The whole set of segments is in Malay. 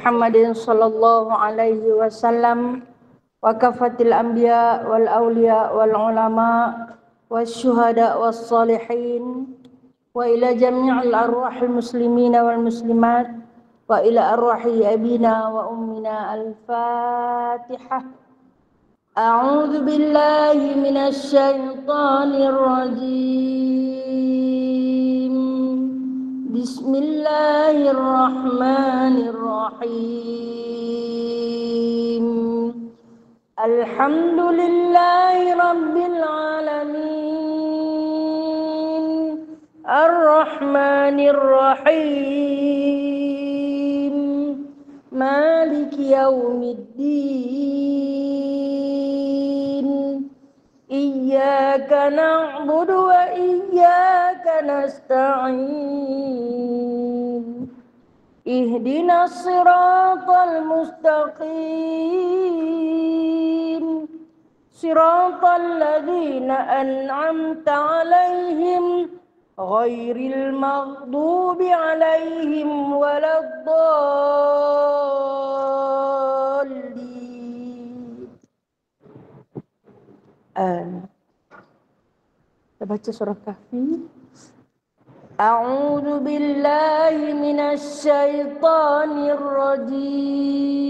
Muhammadin sallallahu alaihi wasallam wa kafatil anbiya wal awliya wal ulama wasyuhada was salihin wa ila jami'il arwahil muslimina wal muslimat wa ila arwahi abina wa ummina al-fatihah. A'udzu billahi minasy syaithanir rajim. Bismillahirrahmanirrahim. Alhamdulillahi rabbil alamin. Ar-Rahmanir Rahim. Maliki yaumiddin. Iyyaka na'budu wa iyyaka nasta'in. Ihdinas siratal mustaqim. Siratal ladzina an'amta 'alaihim ghairil maghdubi 'alaihim waladdallin. Kita baca surah Kahfi. A'udzu billahi minasy syaithanir rajim.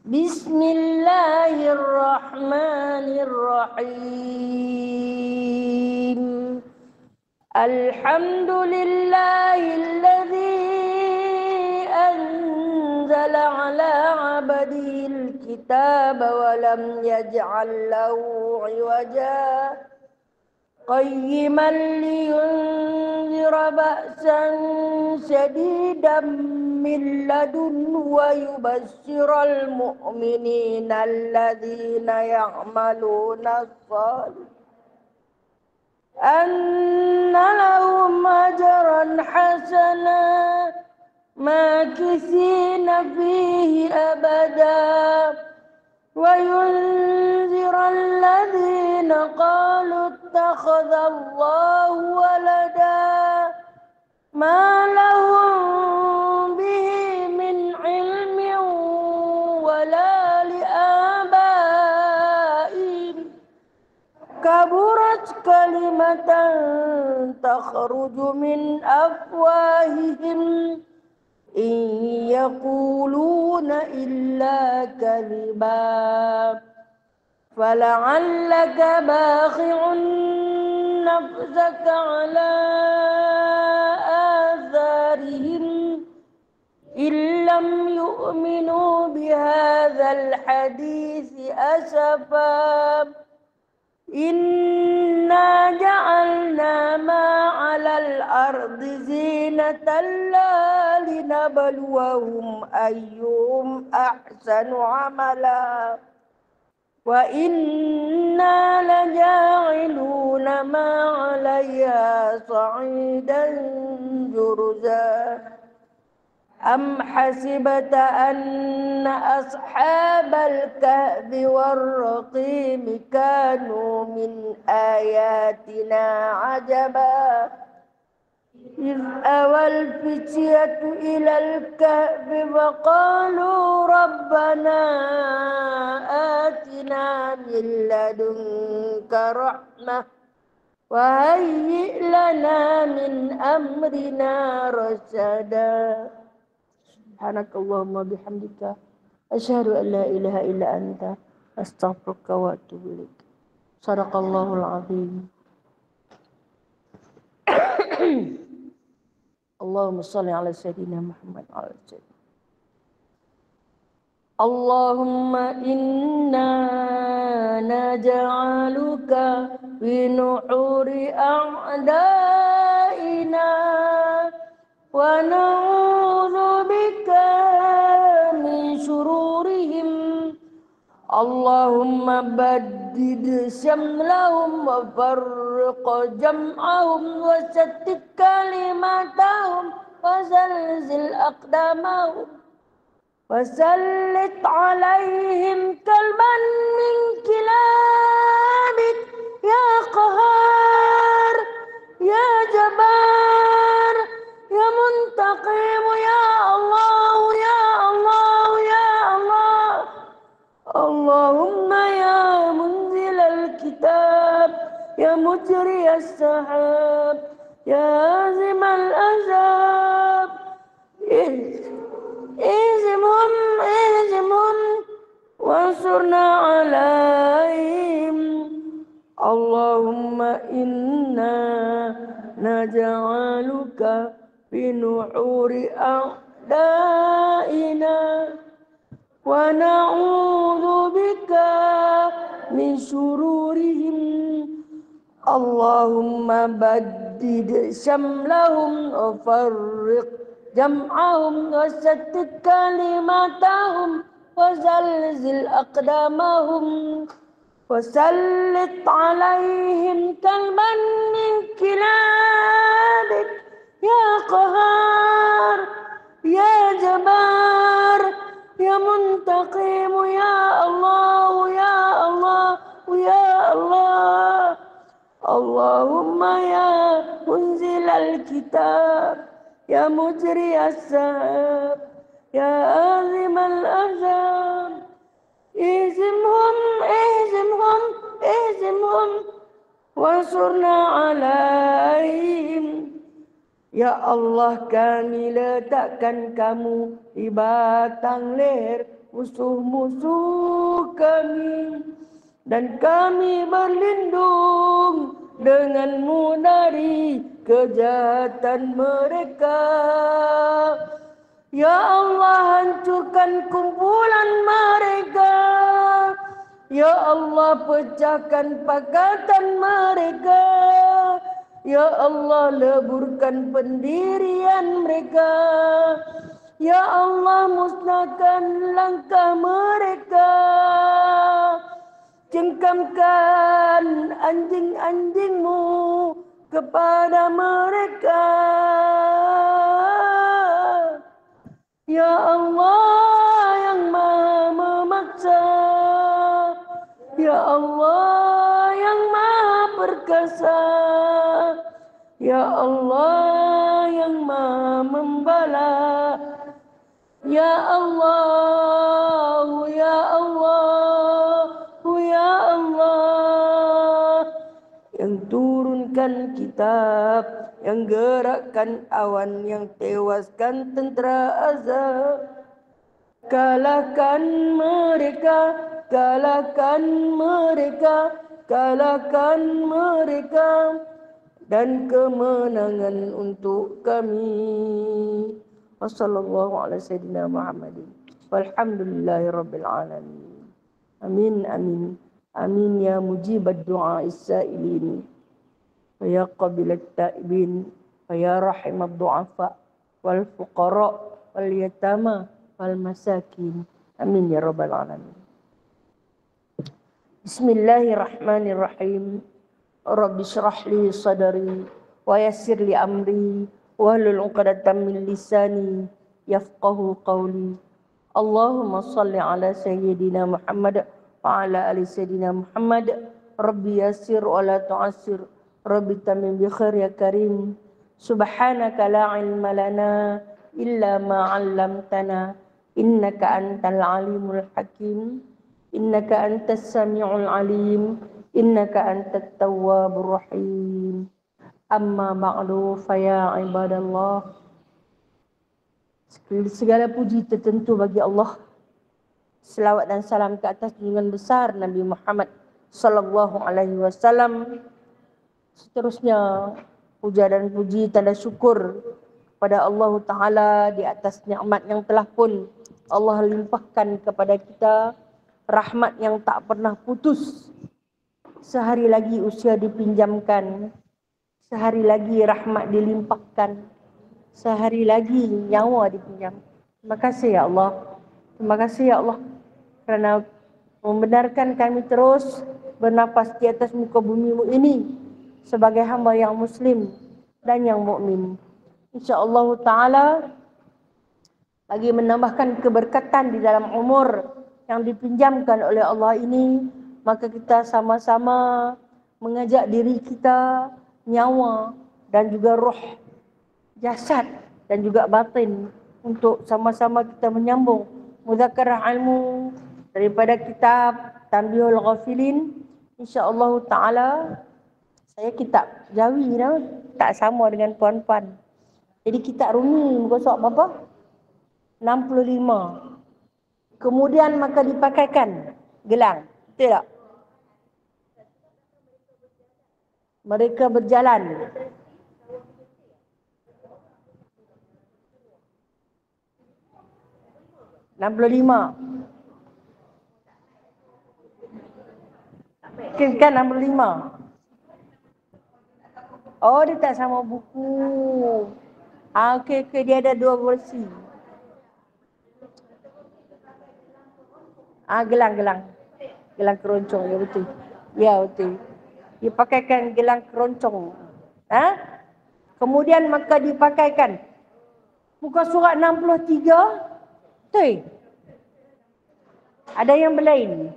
Bismillahirrahmanirrahim. Alhamdulillahilladzi anzala 'ala 'abdihil kitaba wa lam yaj'al lahu 'iwaja qayyiman liyunzira ba'san shadidan min ladunhu wa yubashshiral mu'minina alladzina ya'maluna as-salihati anna lahum ajran hasana makithina fihi abada wa yunzira alladzina qalu ittakhadha Allahu walada ma lahum bihi min ilmin wala li'abaihim kaburat kalimatan takhruju min afwahihim in yaquluna illa kadhiba fala'allaka bakhi'un nafsaka ala atharihim illam yu'minu bihadzal hadithi asafa. Inna ja'alna ma'alal ardi zinatan linabluwahum ayyuhum ahsanu amala wa inna laja'iluna ma'alayha sa'idan jurza. Am hasibata anna ashabal kahfi war-raqim kanu min ayatina ajaba iz awal fityatu ilal kahfi faqalu rabbana atina min ladunka rahmah wa hayyi' lana min amrina rasyada. Subhanakallahumma bihamdika asyhadu an la ilaha illa anta astaghfiruka wa atubu ilaik. Shadaqallahul azim. Allahumma shalli ala sayyidina Muhammad wa ala alihi. Allahumma inna naj'aluka fi nuhuri a'daina wa na'udzu bika min syururihim. Allahumma baddid syamlahum wa farriq jam'ahum wa shattit kalimatahum wa zalzil aqdamahum wa sallit alaihim kalban min kilabik ya qahar ya jabbar ya muntaqim ya Allah. مجري السحاب يا هازم الأحزاب اهزمهم وانصرنا عليهم اللهم إنا نجعلك في نحور أعدائنا ونعوذ بك من شرورهم اللهم بدد شملهم وفرق جمعهم وشتت كلماتهم وزلزل أقدامهم وسلط عليهم كلبا من كلابك يا قهار يا جبار يا منتقم يا الله يا الله يا الله اللهم يا منزل الكتاب يا مجري السحاب يا هازم الأحزاب اهزمهم وانصرنا عليهم. Ya Allah, kami letakkan kamu di batang leher musuh-musuh kami, dan kami berlindung denganmu dari kejahatan mereka. Ya Allah, hancurkan kumpulan mereka. Ya Allah, pecahkan pakatan mereka. Ya Allah, leburkan pendirian mereka. Ya Allah, musnahkan langkah mereka. Cengkamkan anjing-anjingmu kepada mereka. Ya Allah yang maha memaksa, Ya Allah yang maha perkasa, Ya Allah yang maha membala, Ya Allah, Ya Allah, Ya Allah yang turunkan kitab, yang gerakkan awan, yang tewaskan tentera azab. Kalahkan mereka, kalahkan mereka, kalahkan mereka, dan kemenangan untuk kami. Wassallallahu ala sayyidina Muhammadin walhamdulillahirabbil alamin. Amin amin. Amin ya mujibad du'a is-sa'ilin wa ya qabilat ta'ibin wa ya rahimad du'afa wal fuqara wal yatama wal masakin. Amin ya rabbal alamin. Bismillahirrahmanirrahim. Rabbi shrah li sadri wa yassir li amri wahlul 'uqdatam min lisani yafqahu qawli. Allahumma shalli ala sayyidina Muhammad wa ala ali sayyidina Muhammad. Rabbi yassir wa la tu'assir, Rabbi tamim bi khair ya karim. Subhanaka la ilma lana illa ma 'allamtana innaka antal alimul hakim. Innaka antas sami'ul alim, innaka antat tawwabur rahim. Amma ba'du fa ya ibadallah. Segala puji tertentu bagi Allah. Selawat dan salam ke atas junjungan besar Nabi Muhammad sallallahu alaihi wasallam. Seterusnya puja dan puji tanda syukur kepada Allah Taala di atas nikmat yang telah pun Allah limpahkan kepada kita, rahmat yang tak pernah putus. Sehari lagi usia dipinjamkan, sehari lagi rahmat dilimpahkan, sehari lagi nyawa dipinjam. Terima kasih ya Allah. Terima kasih ya Allah kerana membenarkan kami terus bernafas di atas muka bumi ini sebagai hamba yang muslim dan yang mukmin. Insya-Allah taala lagi menambahkan keberkatan di dalam umur yang dipinjamkan oleh Allah ini, maka kita sama-sama mengajak diri kita, nyawa dan juga roh, jasad dan juga batin untuk sama-sama kita menyambung muzakarah ilmu daripada kitab Tanbihul Ghafilin. InsyaAllah ta'ala Saya kitab Jawi tak sama dengan puan-puan. Jadi kitab Rumi muka surat berapa? 65. Kemudian maka dipakaikan gelang. Betul tak? Mereka berjalan. Lima. Kan 65. Oh, dia tak sama buku. Okey, dia ada 2 versi. Gelang. Gelang keroncong, ya betul. Ya betul. Dia pakaikan gelang keroncong. Kemudian maka dipakaikan. Muka surat 63. Betul. Ada yang berlain.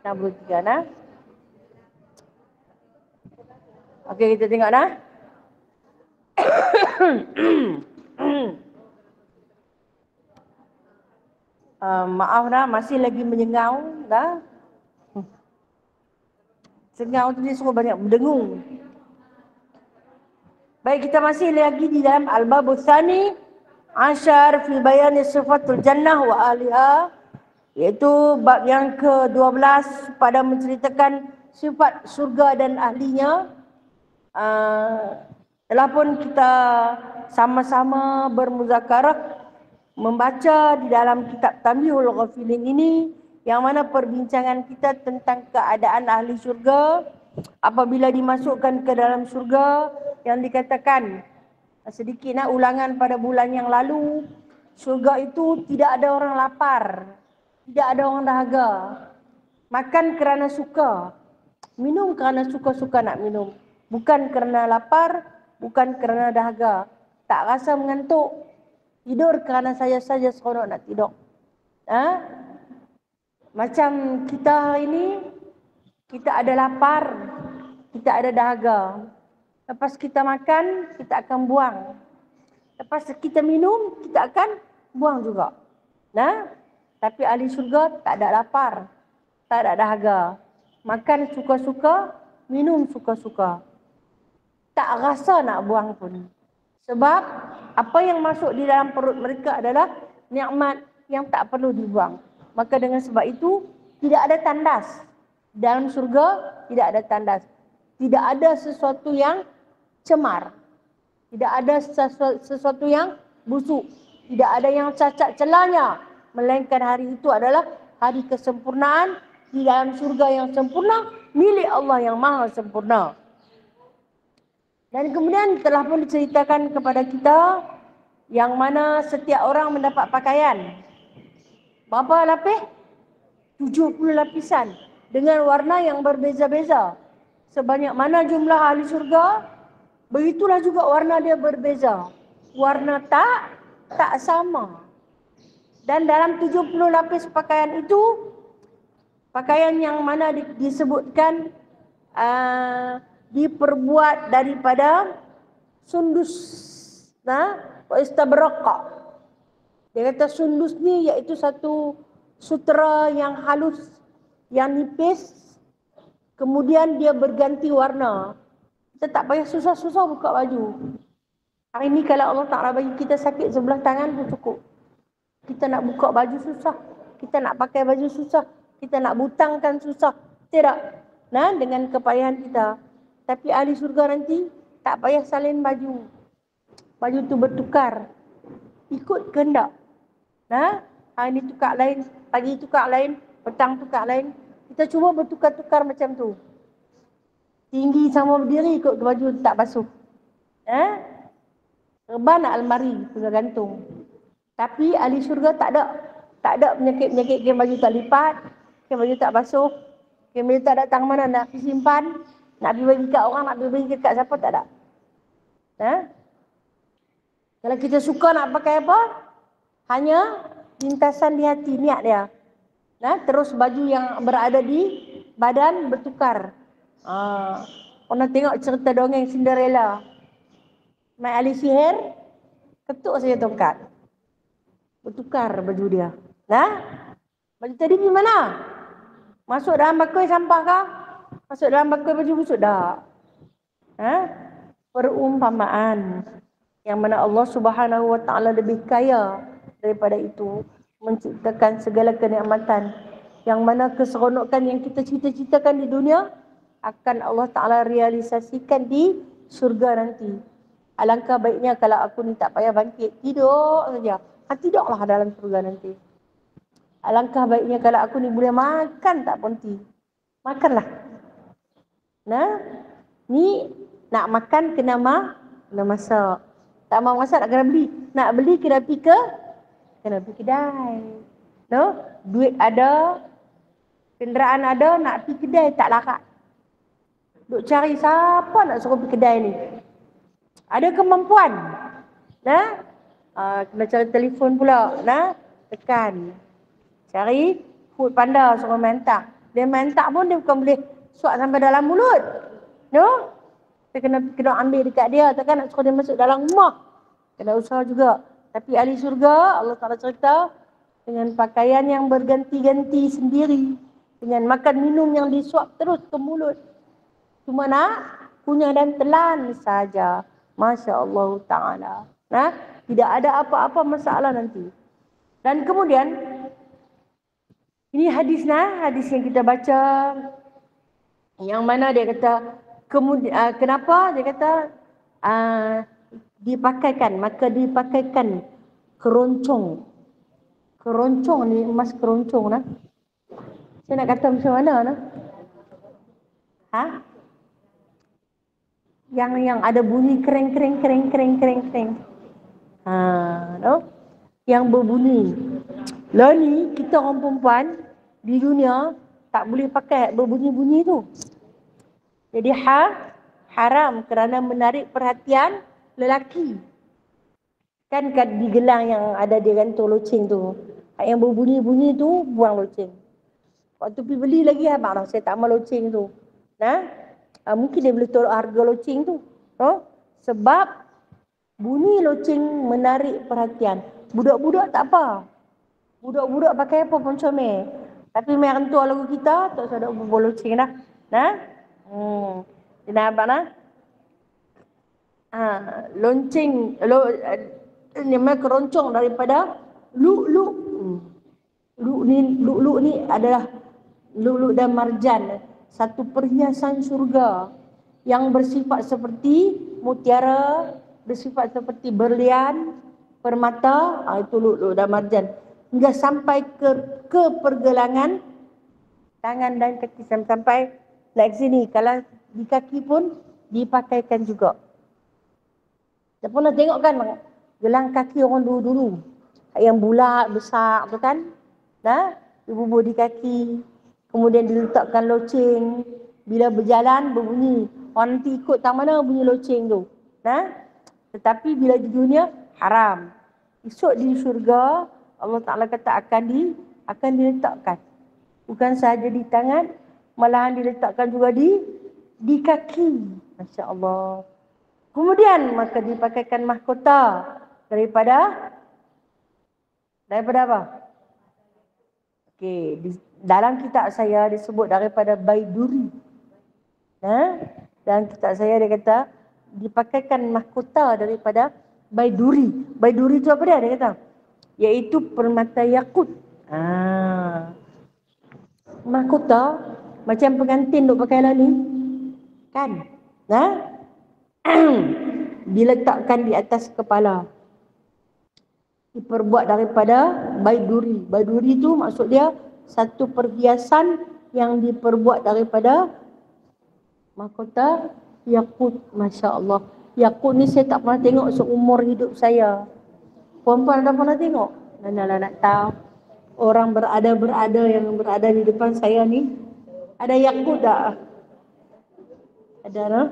63 Okey, kita tengok maaf masih lagi menyengau Sengau tu dia suruh banyak mendengung. Baik, kita masih lagi di dalam Al-Babul Tsani Asyar fi bayani sifatul jannah wa ahliha, iaitu bab yang ke-12 pada menceritakan sifat surga dan ahlinya. Telah pun kita sama-sama bermuzakarah membaca di dalam kitab Tanbihul Ghafilin ini, yang mana perbincangan kita tentang keadaan ahli syurga apabila dimasukkan ke dalam syurga, yang dikatakan sedikit ulangan pada bulan yang lalu, syurga itu tidak ada orang lapar, tidak ada orang dahaga, makan kerana suka, minum kerana suka-suka nak minum, bukan kerana lapar, bukan kerana dahaga, tak rasa mengantuk, tidur kerana saya saja seronok nak tidur. Macam kita ini, kita ada lapar, kita ada dahaga. Lepas kita makan, kita akan buang. Lepas kita minum, kita akan buang juga. Tapi ahli syurga tak ada lapar, tak ada dahaga. Makan suka-suka, minum suka-suka. Tak rasa nak buang pun. Sebab apa yang masuk di dalam perut mereka adalah nikmat yang tak perlu dibuang. Maka dengan sebab itu tidak ada tandas. Dalam surga tidak ada tandas. Tidak ada sesuatu yang cemar. Tidak ada sesuatu yang busuk. Tidak ada yang cacat celanya. Melainkan hari itu adalah hari kesempurnaan di dalam surga yang sempurna, milik Allah yang maha sempurna. Dan kemudian telah pun diceritakan kepada kita yang mana setiap orang mendapat pakaian. Berapa lapis? 70 lapisan dengan warna yang berbeza-beza. Sebanyak mana jumlah ahli syurga, begitulah juga warna dia berbeza. Warna tak sama. Dan dalam 70 lapis pakaian itu, pakaian yang mana disebutkan diperbuat daripada sundus, wa istabraqa. Dia kata sundus ni iaitu satu sutera yang halus, yang nipis, kemudian dia berganti warna. Kita tak payah susah-susah buka baju. Hari ni kalau Allah Ta'ala bagi kita sakit sebelah tangan pun cukup. Kita nak buka baju susah, kita nak pakai baju susah, kita nak butangkan susah. Tidak. Dengan kepayahan kita. Tapi ahli surga nanti tak payah salin baju. Baju tu bertukar. Ikut kehendak. Hari ni tukar lain, pagi tukar lain, petang tukar lain. Kita cuba bertukar-tukar macam tu. Tinggi sama berdiri ikut ke baju tak basuh. Reban almari sudah gantung. Tapi ahli syurga tak ada. Tak ada penyakit-penyakit kain baju tak lipat, kain baju tak basuh, kain baju tak datang mana nak pergi simpan, nak pergi bagi kat orang, nak pergi bagi kat siapa, tak ada. Kalau kita suka nak pakai apa, hanya lintasan di hati, niat dia. Terus baju yang berada di badan bertukar. Pernah tengok cerita dongeng Cinderella? Mai ahli sihir, ketuk saja tongkat, bertukar baju dia. Baju tadi di mana? Masuk dalam bakul sampah kah? Masuk dalam bakul baju busuk? Tak. Perumpamaan yang mana Allah Subhanahu wa taala lebih kaya daripada itu, menciptakan segala kenikmatan yang mana keseronokan yang kita cita-citakan di dunia akan Allah taala realisasikan di syurga nanti. Alangkah baiknya kalau aku ni tak payah bangkit, tidur saja. Tidurlah dalam syurga nanti. Alangkah baiknya kalau aku ni boleh makan tak berhenti. Makanlah. Ni nak makan kena masak. Tak mau masak tak kena beli. Nak beli kena pergi kedai. Duit ada, kenderaan ada, nak pergi kedai tak larat. Duk cari siapa nak suruh pergi kedai ni. Ada kemampuan. Kena cari telefon pula. Tekan. Cari food panda suruh mentak. Dia mentak pun dia bukan boleh suap sampai dalam mulut. Kita kena ambil dekat dia. Takkan nak suruh dia masuk dalam rumah. Kena usaha juga. Tapi ahli syurga, Allah Ta'ala cerita, dengan pakaian yang berganti-ganti sendiri. Dengan makan minum yang disuap terus ke mulut. Cuma nak kunyah dan telan saja. Masya Allah Ta'ala. Tidak ada apa-apa masalah nanti. Dan kemudian, ini hadis yang kita baca. Yang mana dia kata, kenapa dia kata maka dipakaikan keroncong. Keroncong ni emas keroncong Saya nak kata macam mana Yang ada bunyi kereng. Yang berbunyi. Lah ni kita orang perempuan di dunia tak boleh pakai berbunyi-bunyi tu. Jadi haram kerana menarik perhatian lelaki. Kan di gelang yang ada di gantung loceng tu. Yang berbunyi-bunyi tu buang loceng. Waktu pergi beli lagi abang saya tak mau loceng tu. Mungkin dia boleh tolak harga loceng tu. Sebab bunyi loceng menarik perhatian. Budak-budak tak apa. Budak-budak pakai apa pun comel. Tapi mereka tua lagu kita tak usah ada bubuh loceng dah. Jadi abang lonceng namanya keroncong daripada lu'lu'. Lu'lu' ni adalah lu'lu' dan marjan, satu perhiasan syurga yang bersifat seperti mutiara, bersifat seperti berlian, permata, itu lu'lu' dan marjan, hingga sampai ke pergelangan tangan dan kaki sampai like sini. Kalau di kaki pun dipakaikan juga. Tak pernah tengok kan gelang kaki orang dulu-dulu yang bulat besar tu kan, dibubuh di kaki, kemudian diletakkan loceng, bila berjalan berbunyi. Orang nanti ikut tak mana bunyi loceng tu. Tetapi bila di dunia haram. Esok di syurga Allah Ta'ala kata akan diletakkan. Bukan sahaja di tangan, malahan diletakkan juga di kaki. Masya Allah. Kemudian maka dipakaikan mahkota daripada apa? Okey, dalam kitab saya disebut daripada baiduri. Dalam kitab saya dia kata dipakaikan mahkota daripada baiduri. Baiduri itu apa dia kata? Iaitu permata yakut. Mahkota macam pengantin duk pakai lah ni. Kan? Diletakkan di atas kepala. Diperbuat daripada baiduri. Baiduri itu maksud dia satu perhiasan yang diperbuat daripada mahkota yakut. Masya Allah. Yakut ni saya tak pernah tengok seumur hidup saya. Perempuan tak pernah tengok. Mana nak tahu. Orang berada yang berada di depan saya ni ada yakut tak? Ada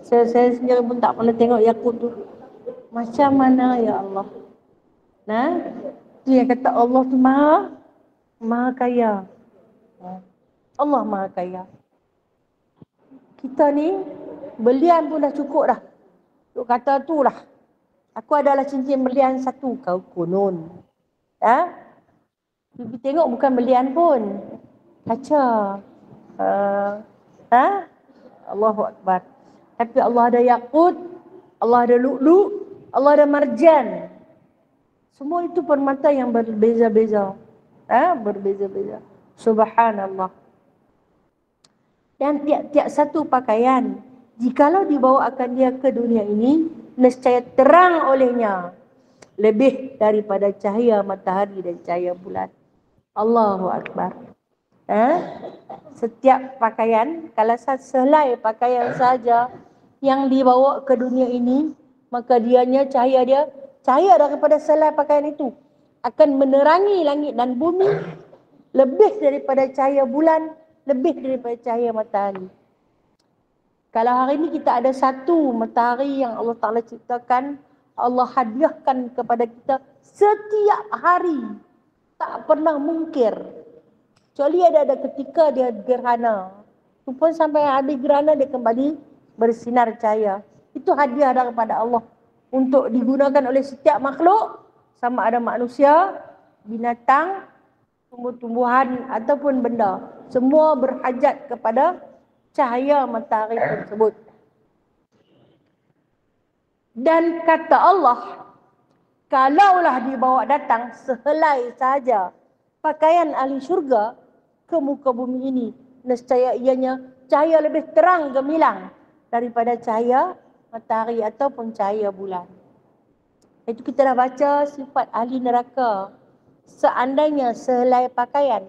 saya sendiri pun tak pernah tengok yakut tu. Macam mana ya Allah? Itu yang kata Allah tu maha kaya. Allah maha kaya. Kita ni belian pun dah cukup dah. Duk kata tu lah. Aku adalah cincin berlian satu, kau konon. Pergi tengok bukan berlian pun. Kaca. Allahu Akbar. Tapi Allah ada yakut, Allah ada lu'lu', Allah ada marjan. Semua itu permata yang berbeza-beza. Berbeza-beza. Subhanallah. Dan tiap-tiap satu pakaian, jikalau dibawakan dia ke dunia ini, nescaya terang olehnya lebih daripada cahaya matahari dan cahaya bulan. Allahu Akbar. Setiap pakaian, kalau sehelai pakaian saja yang dibawa ke dunia ini, maka cahaya daripada sehelai pakaian itu akan menerangi langit dan bumi lebih daripada cahaya bulan, lebih daripada cahaya matahari. Kalau hari ini kita ada satu matahari yang Allah Ta'ala ciptakan, Allah hadiahkan kepada kita setiap hari, tak pernah mungkir. Kecuali ada ketika dia gerhana. Itu pun sampai habis gerhana dia kembali bersinar cahaya. Itu hadiah daripada Allah untuk digunakan oleh setiap makhluk, sama ada manusia, binatang, tumbuh-tumbuhan ataupun benda. Semua berhajat kepada cahaya matahari tersebut. Dan kata Allah, kalaulah dibawa datang sehelai saja pakaian ahli syurga ke muka bumi ini, nescaya ianya cahaya lebih terang gemilang daripada cahaya matahari ataupun cahaya bulan. Itu kita dah baca sifat ahli neraka. Seandainya sehelai pakaian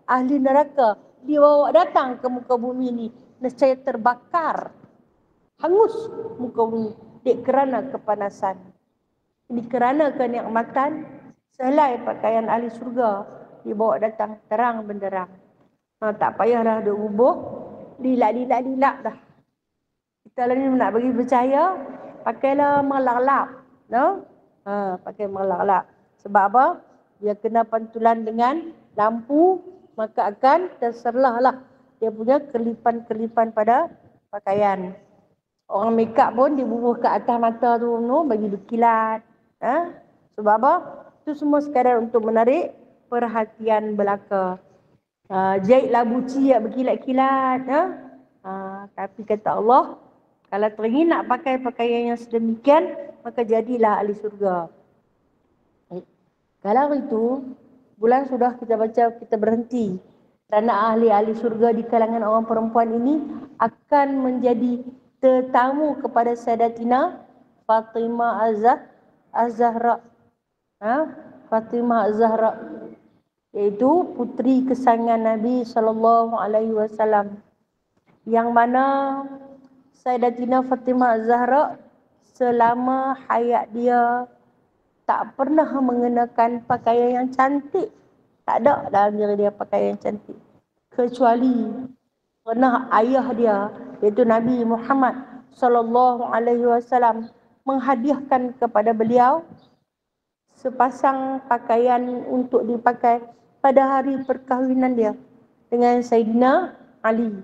ahli neraka dibawa datang ke muka bumi ini, nescaya terbakar, hangus muka bumi kerana kepanasan. Ini kerana kenikmatan sehelai pakaian ahli surga dibawa datang terang benderang. Tak payahlah duk rubuh, lilak dah. Kita lah ni nak bagi percaya, pakailah malalap. Pakai malalap. Sebab apa? Dia kena pantulan dengan lampu, maka akan terserlahlah dia punya kelipan-kelipan pada pakaian. Orang make up pun dibubuh ke atas mata tu bagi berkilat. Sebab apa? Itu semua sekadar untuk menarik perhatian belaka. Jahit labu ciak berkilat-kilat. Tapi kata Allah, kalau teringin nak pakai pakaian yang sedemikian, maka jadilah ahli surga. Kalau itu, bulan sudah kita baca, kita berhenti. Kerana ahli-ahli surga di kalangan orang perempuan ini akan menjadi tetamu kepada Sayyidatina Fatimah Az-Zahra. Fatimah Az-Zahra, iaitu puteri kesayangan Nabi SAW, yang mana Sayyidatina Fatimah Az-Zahra selama hayat dia tak pernah mengenakan pakaian yang cantik. Tak ada dalam diri dia pakaian yang cantik, kecuali pernah ayah dia, iaitu Nabi Muhammad SAW, menghadiahkan kepada beliau sepasang pakaian untuk dipakai pada hari perkahwinan dia dengan Sayyidina Ali.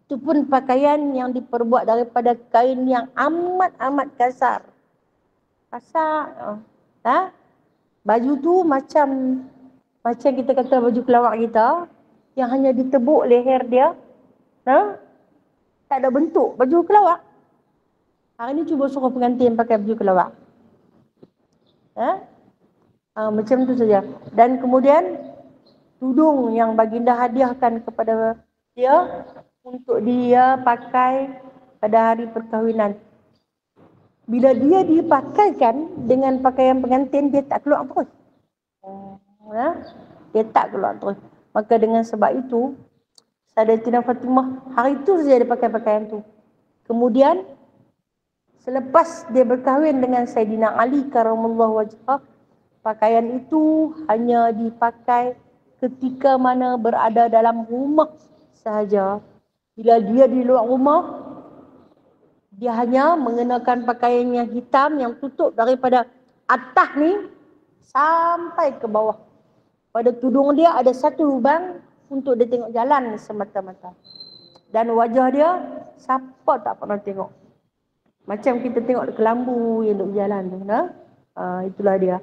Itu pun pakaian yang diperbuat daripada kain yang amat kasar. Baju tu macam kita kata baju kelawar kita, yang hanya ditebuk leher dia. Tak ada bentuk baju kelawar. Hari ni cuba suruh pengantin pakai baju kelawar. Macam tu saja. Dan kemudian tudung yang baginda hadiahkan kepada dia untuk dia pakai pada hari perkahwinan. Bila dia dipakaikan dengan pakaian pengantin, dia tak keluar terus. Dia tak keluar terus. Maka dengan sebab itu, Sayyidatina Fatimah hari itu saja dia pakai pakaian tu. Kemudian selepas dia berkahwin dengan Sayyidina Ali karamallahu wajhah, pakaian itu hanya dipakai ketika mana berada dalam rumah sahaja. Bila dia di luar rumah, dia hanya mengenakan pakaian yang hitam yang tutup daripada atas ni sampai ke bawah. Pada tudung dia ada satu lubang untuk dia tengok jalan semata-mata. Dan wajah dia siapa tak pernah tengok. Macam kita tengok kelambu yang duduk jalan tu. Itulah dia.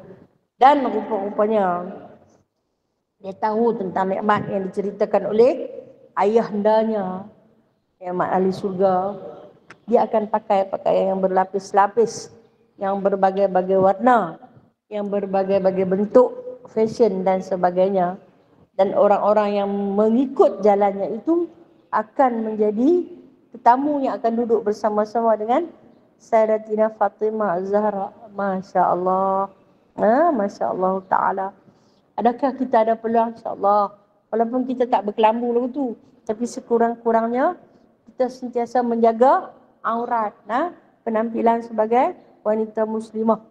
Dan rupa-rupanya dia tahu tentang nikmat yang diceritakan oleh ayahandanya. nikmat ahli surga, dia akan pakai pakaian yang berlapis-lapis, yang berbagai-bagai warna, yang berbagai-bagai bentuk, fashion dan sebagainya. Dan orang-orang yang mengikut jalannya itu akan menjadi tetamu yang akan duduk bersama-sama dengan Sayyidatina Fatimah Az-Zahra. Masya Allah. Masya Allah Ta'ala. Adakah kita ada peluang? InsyaAllah. Walaupun kita tak berkelambu lagu tu, tapi sekurang-kurangnya kita sentiasa menjaga aurat, penampilan sebagai wanita muslimah.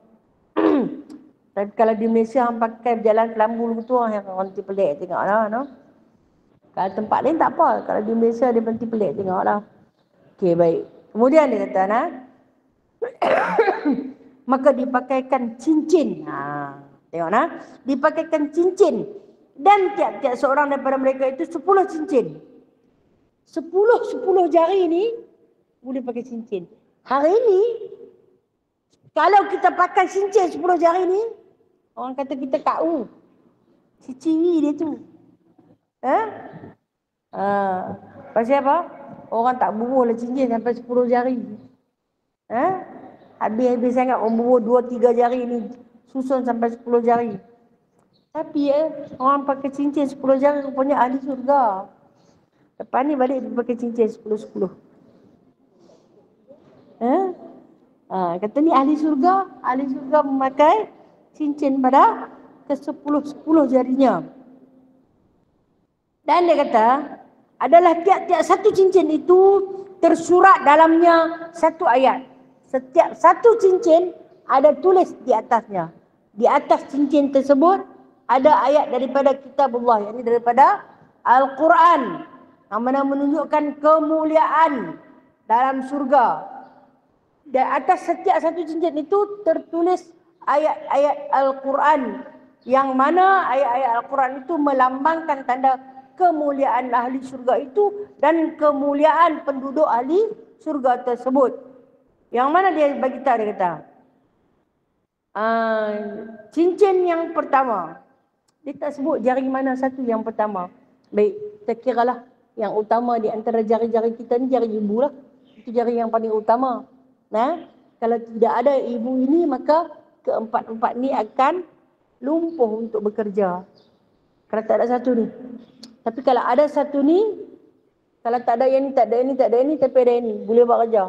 Tapi kalau di Malaysia hang pakai berjalan kelambu lagu tu, orang nanti pelik tengoklah, no? Kalau tempat lain tak apa, kalau di Malaysia dia nanti pelik tengoklah. Okey, baik. Kemudian dia kata, maka dipakaikan cincin. Tengok dipakaikan cincin. Dan tiap-tiap seorang daripada mereka itu 10 cincin. 10 jari ni boleh pakai cincin. Hari ni, kalau kita pakai cincin 10 jari ni, orang kata kita KU. Ciciri dia tu. Pasal apa? Orang tak bubuh lah cincin sampai 10 jari. Habis-habis sangat orang bubuh 2-3 jari ni susun sampai 10 jari. Tapi orang pakai cincin 10 jari rupanya ahli surga. Lepas ni balik dia pakai cincin 10-10. Kata ni ahli surga memakai cincin pada ke-10 jarinya. Dan dia kata, adalah tiap-tiap satu cincin itu tersurat dalamnya satu ayat. Setiap satu cincin ada tulis di atasnya. Di atas cincin tersebut ada ayat daripada kitabullah, yakni daripada Al-Quran, yang mana menunjukkan kemuliaan dalam surga. Dan atas setiap satu cincin itu tertulis ayat-ayat Al-Quran, yang mana ayat-ayat Al-Quran itu melambangkan tanda kemuliaan ahli surga itu dan kemuliaan penduduk ahli surga tersebut. Yang mana dia bagi tahu, dia kata, cincin yang pertama, dia tak sebut jari mana satu yang pertama. Baik, kita kiralah yang utama di antara jari-jari kita ni jari ibu lah. Itu jari yang paling utama. Kalau tidak ada ibu ini, maka keempat-empat ni akan lumpuh untuk bekerja. Kalau tak ada satu ni. Tapi kalau ada satu ni, kalau tak ada yang ni, tak ada ini, tak ada ini, tapi ada ini, boleh buat kerja.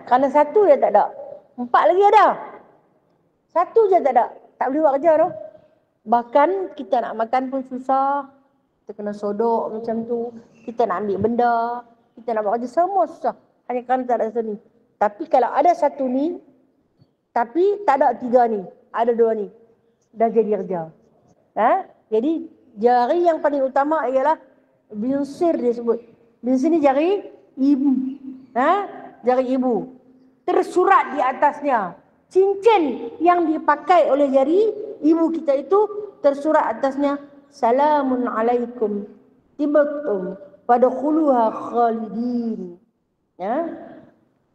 Kerana satu je tak ada. 4 lagi ada. Satu je tak ada. Tak boleh buat kerja tu. Bahkan kita nak makan pun susah. Kita kena sodok macam tu. Kita nak ambil benda. Kita nak buat kerja semua susah. Hanya kerana tak ada satu ni. Tapi kalau ada satu ni, tapi tak ada 3 ni, ada 2 ni, dah jadi kerja. Jadi jari yang paling utama ialah binsir dia sebut. Binsir ni jari ibu. Jari ibu. Tersurat di atasnya. Cincin yang dipakai oleh jari ibu kita itu tersurat atasnya, Salamun alaikum tibtum fadkhuluha khalidin.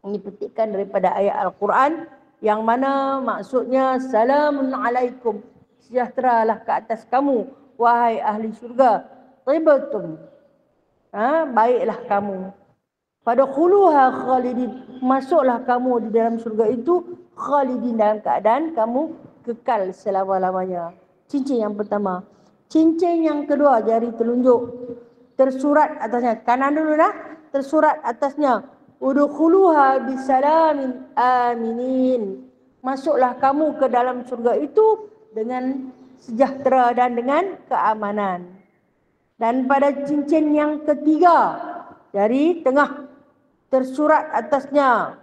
Ini petikan daripada ayat Al-Quran yang mana maksudnya Salamun alaikum, sejahteralah ke atas kamu wahai ahli syurga. Tibtum, baiklah kamu. Fadkhuluha khalidin, masuklah kamu di dalam surga itu khalidin, dalam keadaan kamu kekal selama-lamanya. Cincin yang pertama. Cincin yang kedua, jari telunjuk. Tersurat atasnya, kanan dulu tersurat atasnya, udkhuluha bisalamin aminin. Masuklah kamu ke dalam surga itu dengan sejahtera dan dengan keamanan. Dan pada cincin yang ketiga, jari tengah, tersurat atasnya,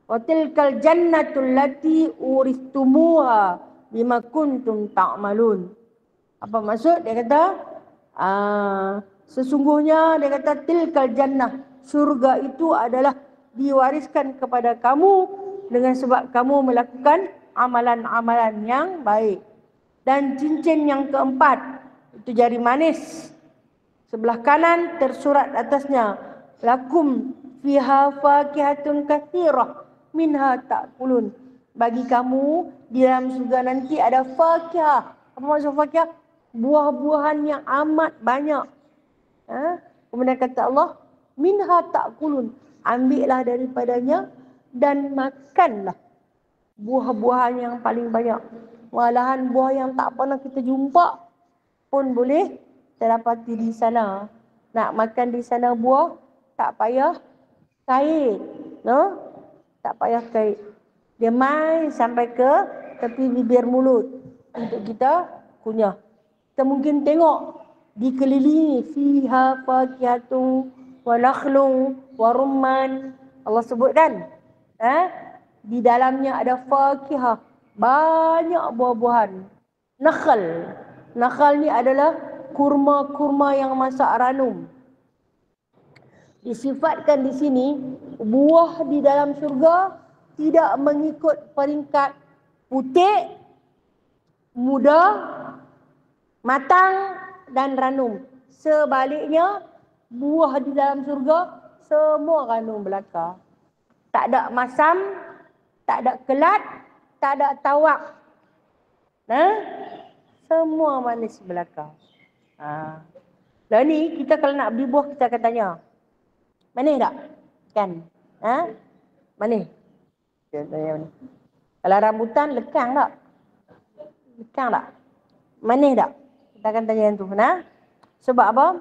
wa tilkal jannatul lati uristumuha bima kuntum ta'malun. Apa maksud? Dia kata, sesungguhnya dia kata tilkal jannah, surga itu adalah diwariskan kepada kamu dengan sebab kamu melakukan amalan-amalan yang baik. Dan cincin yang keempat, itu jari manis. Sebelah kanan tersurat atasnya, lakum fiha fakihatun katsirah minha ta'kulun. Bagi kamu di dalam surga nanti ada fakihah. Apa maksud fakihah? Buah-buahan yang amat banyak. Kemudian kata Allah, minha ta'kulun, ambillah daripadanya dan makanlah buah-buahan yang paling banyak. Malahan buah yang tak pernah kita jumpa pun boleh terdapati di sana. Nak makan di sana buah, tak payah kait, no? Tak payah kait. Dia main sampai ke tepi bibir mulut untuk kita kunyah. Kita mungkin tengok dikelilingi fiha fakihatun wa nakhlun wa rumman. Allah sebutkan, di dalamnya ada fakihah, banyak buah-buahan. Nakhl ni adalah kurma-kurma yang masak ranum. Disifatkan di sini buah di dalam syurga tidak mengikut peringkat putih, muda, matang dan ranum. Sebaliknya, buah di dalam syurga semua ranum belaka. Tak ada masam, tak ada kelat, tak ada tawak. Semua manis belaka. Lah ni kita kalau nak beli buah kita akan tanya, manis tak? Kan? Manis? Kita tanya manis. Kalau rambutan lekang tak? Lekang tak? Manis tak? Kita akan tanya yang tu. Sebab apa?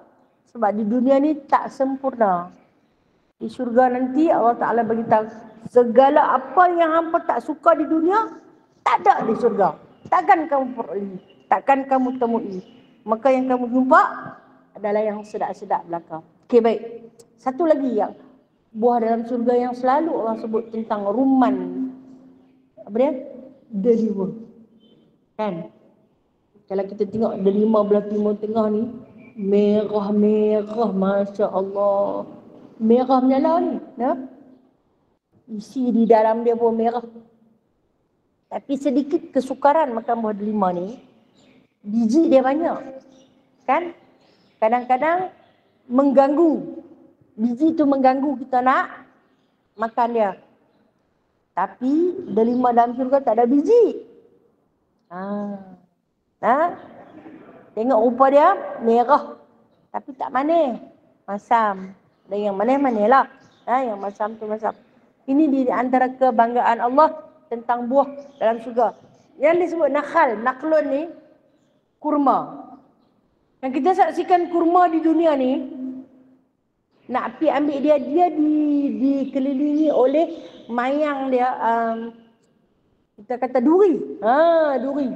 Sebab di dunia ni tak sempurna. Di syurga nanti Allah Ta'ala beritahu, segala apa yang hampa tak suka di dunia, tak ada di syurga. Takkan kamu peroleh, takkan kamu temui. Maka yang kamu jumpa adalah yang sedap-sedap belaka. Okey, baik. Satu lagi yang buah dalam syurga yang selalu Allah sebut tentang rumman. Apa dia? Delima. Kan? Kalau kita tengok delima belah timur tengah ni, merah-merah, Masya Allah. Merah menyala ni. Isi di dalam dia pun merah. Tapi sedikit kesukaran makan buah delima ni, biji dia banyak. Kan? Kadang-kadang mengganggu. Biji tu mengganggu kita nak makan dia. Tapi delima dalam syurga tak ada biji. Tengok rupa dia merah. Tapi tak manis. Masam. Dan yang manis-manis lah. Yang masam tu masam. Ini di antara kebanggaan Allah tentang buah dalam syurga. Yang disebut naklun ni kurma. Yang kita saksikan kurma di dunia ni, nak pergi ambil dia dikelilingi oleh mayang dia, kita kata duri. Duri.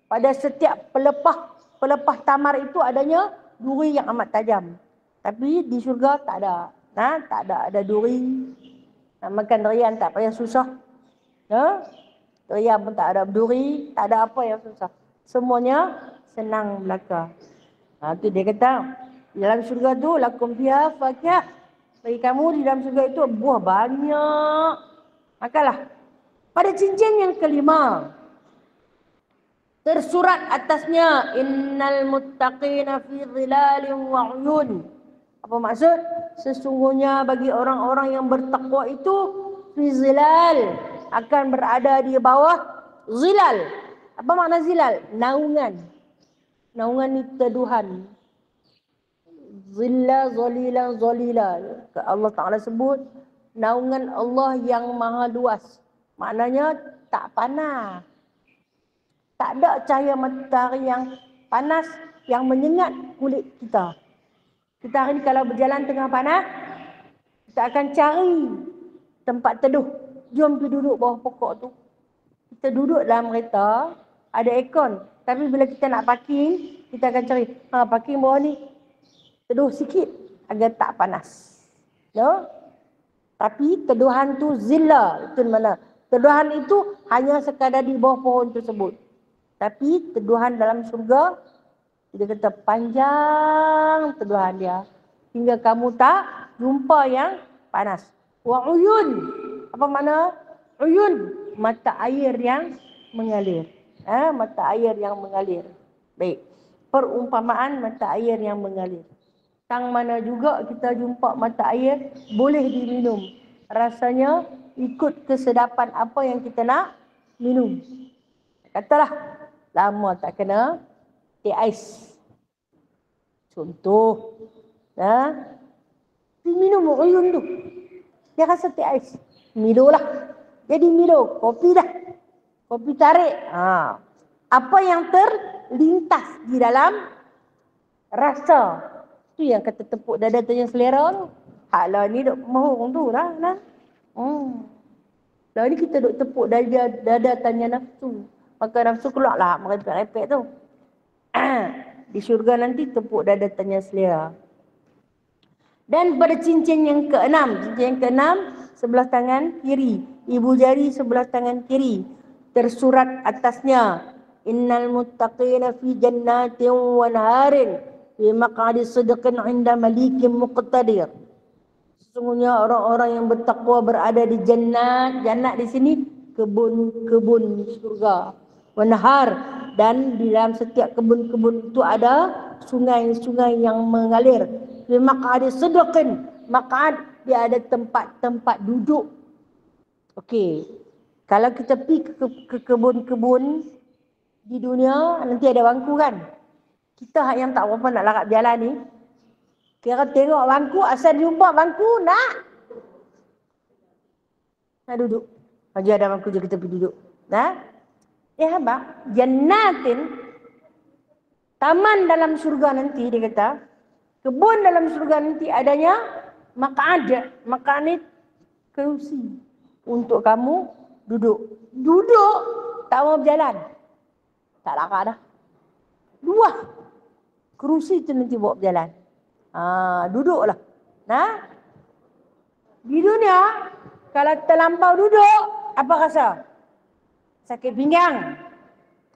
Pada setiap pelepah tamar itu adanya duri yang amat tajam. Tapi di syurga tak ada. Tak ada duri. Nak makan durian tak payah susah. Durian pun tak ada duri, tak ada apa yang susah. Semuanya senang belaka. Tu dia kata, dalam syurga tu lakum fiha fakihah. Bagi kamu di dalam syurga itu buah banyak. Makanlah. Pada cincin yang kelima, tersurat atasnya, innal muttaqina fi dhilalin wa uyun. Apa maksud? Sesungguhnya bagi orang-orang yang bertakwa itu fi zilal, akan berada di bawah zilal. Apa makna zilal? Naungan. Naungan itu teduhan. Zilla, zalila, zalila. Allah Ta'ala sebut naungan Allah yang maha luas. Maknanya tak panas. Tak ada cahaya matahari yang panas yang menyengat kulit kita. Kita hari ni kalau berjalan tengah panas, kita akan cari tempat teduh. Jom pergi duduk bawah pokok tu. Kita duduk dalam kereta, ada aircon. Tapi bila kita nak parking, kita akan cari, parking bawah ni teduh sikit agar tak panas. Tapi teduhan tu zilla, itu mana? Teduhan itu hanya sekadar di bawah pohon tersebut. Tapi teduhan dalam syurga, dia kata panjang teduhan dia. Hingga kamu tak jumpa yang panas. Wa uyun. Apa makna? Uyun. Mata air yang mengalir. Mata air yang mengalir. Baik. Perumpamaan mata air yang mengalir. Tang mana juga kita jumpa mata air, boleh diminum. Rasanya ikut kesedapan apa yang kita nak minum. Katalah, lama tak kena teh ais. Contoh, Minum uyun tu. Dia rasa teh ais. Milo lah. Jadi Milo, kopi dah. Kopi tarik. Apa yang terlintas di dalam rasa. Tu yang kata tepuk dada tanya selera tu. Haklah ni duk mohong tu lah. Lah ni kita duk tepuk dada tanya nafsu. Maka nafsu keluar lah merepek-repek tu. Di syurga nanti tepuk dada tanya selera. Dan pada cincin yang keenam, sebelah tangan kiri, ibu jari sebelah tangan kiri, tersurat atasnya, innal muttaqina fi jannatin wa naharin fi maq'adi sidqin 'inda malikin muqtadir. Sesungguhnya orang-orang yang bertakwa berada di jannat. Jannat di sini kebun-kebun surga. Wa nahar, dan di dalam setiap kebun-kebun itu ada sungai-sungai yang mengalir. Fi maq'adi sidqin, maq'ad dia ada tempat-tempat duduk. Okey. Kalau kita pergi ke kebun-kebun di dunia, nanti ada bangku kan? Kita yang tak berapa nak larat jalan ni, kira tengok bangku, asal jumpa bangku nak duduk. Haji ada bangku je kita pergi duduk. Hamba, jannatin, taman dalam surga nanti dia kata, kebun dalam surga nanti adanya maq'ad ni kerusi untuk kamu duduk. Duduk tak mau berjalan. Tak larat dah. Dua kerusi tu nanti bawa berjalan. Duduklah. Di dunia kalau terlampau duduk, apa rasa? Sakit pinggang.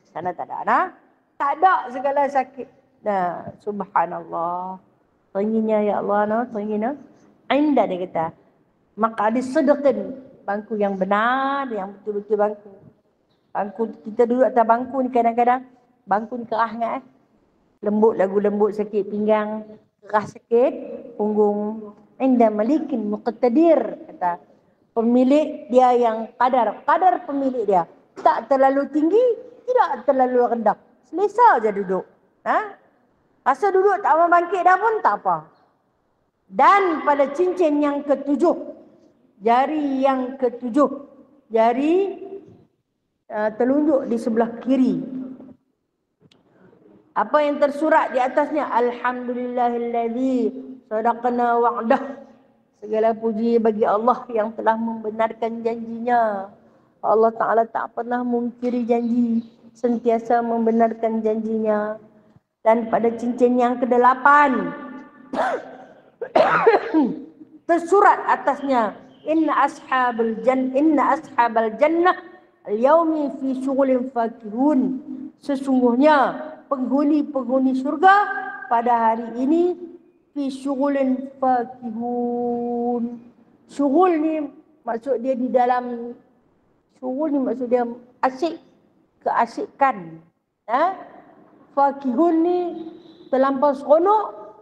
Sana tak ada. Tak ada segala sakit. Subhanallah. Teringinnya ya Allah, teringinnya. Indah dia kata. Maka disedekkan bangku yang benar, yang betul-betul bangku. Bangku kita duduk atas bangku ni kadang-kadang bangku ni kerah sangat. Lembut, lagu lembut, sakit pinggang, kerah sakit punggung. Inda malikin muqtadir, kata pemilik dia yang kadar pemilik dia tak terlalu tinggi, tidak terlalu rendah, selesa je duduk. Rasa duduk tak mau bangkit dah pun tak apa. Dan pada cincin yang ketujuh, jari yang ketujuh, jari telunjuk di sebelah kiri, apa yang tersurat di atasnya? Alhamdulillahillazi sadaqana wa'dah. Segala puji bagi Allah yang telah membenarkan janjinya. Allah Ta'ala tak pernah mungkiri janji, sentiasa membenarkan janjinya. Dan pada cincin yang ke-8 tersurat atasnya, inna ashabal jannah al-yawmi fi syughulin fakihun. Sesungguhnya penghuni surga pada hari ini fi syughulin fakihun. Syughul ni maksud dia di dalam syughul ni maksud dia asyik, keasyikan. Fakihun ni terlampau seronok,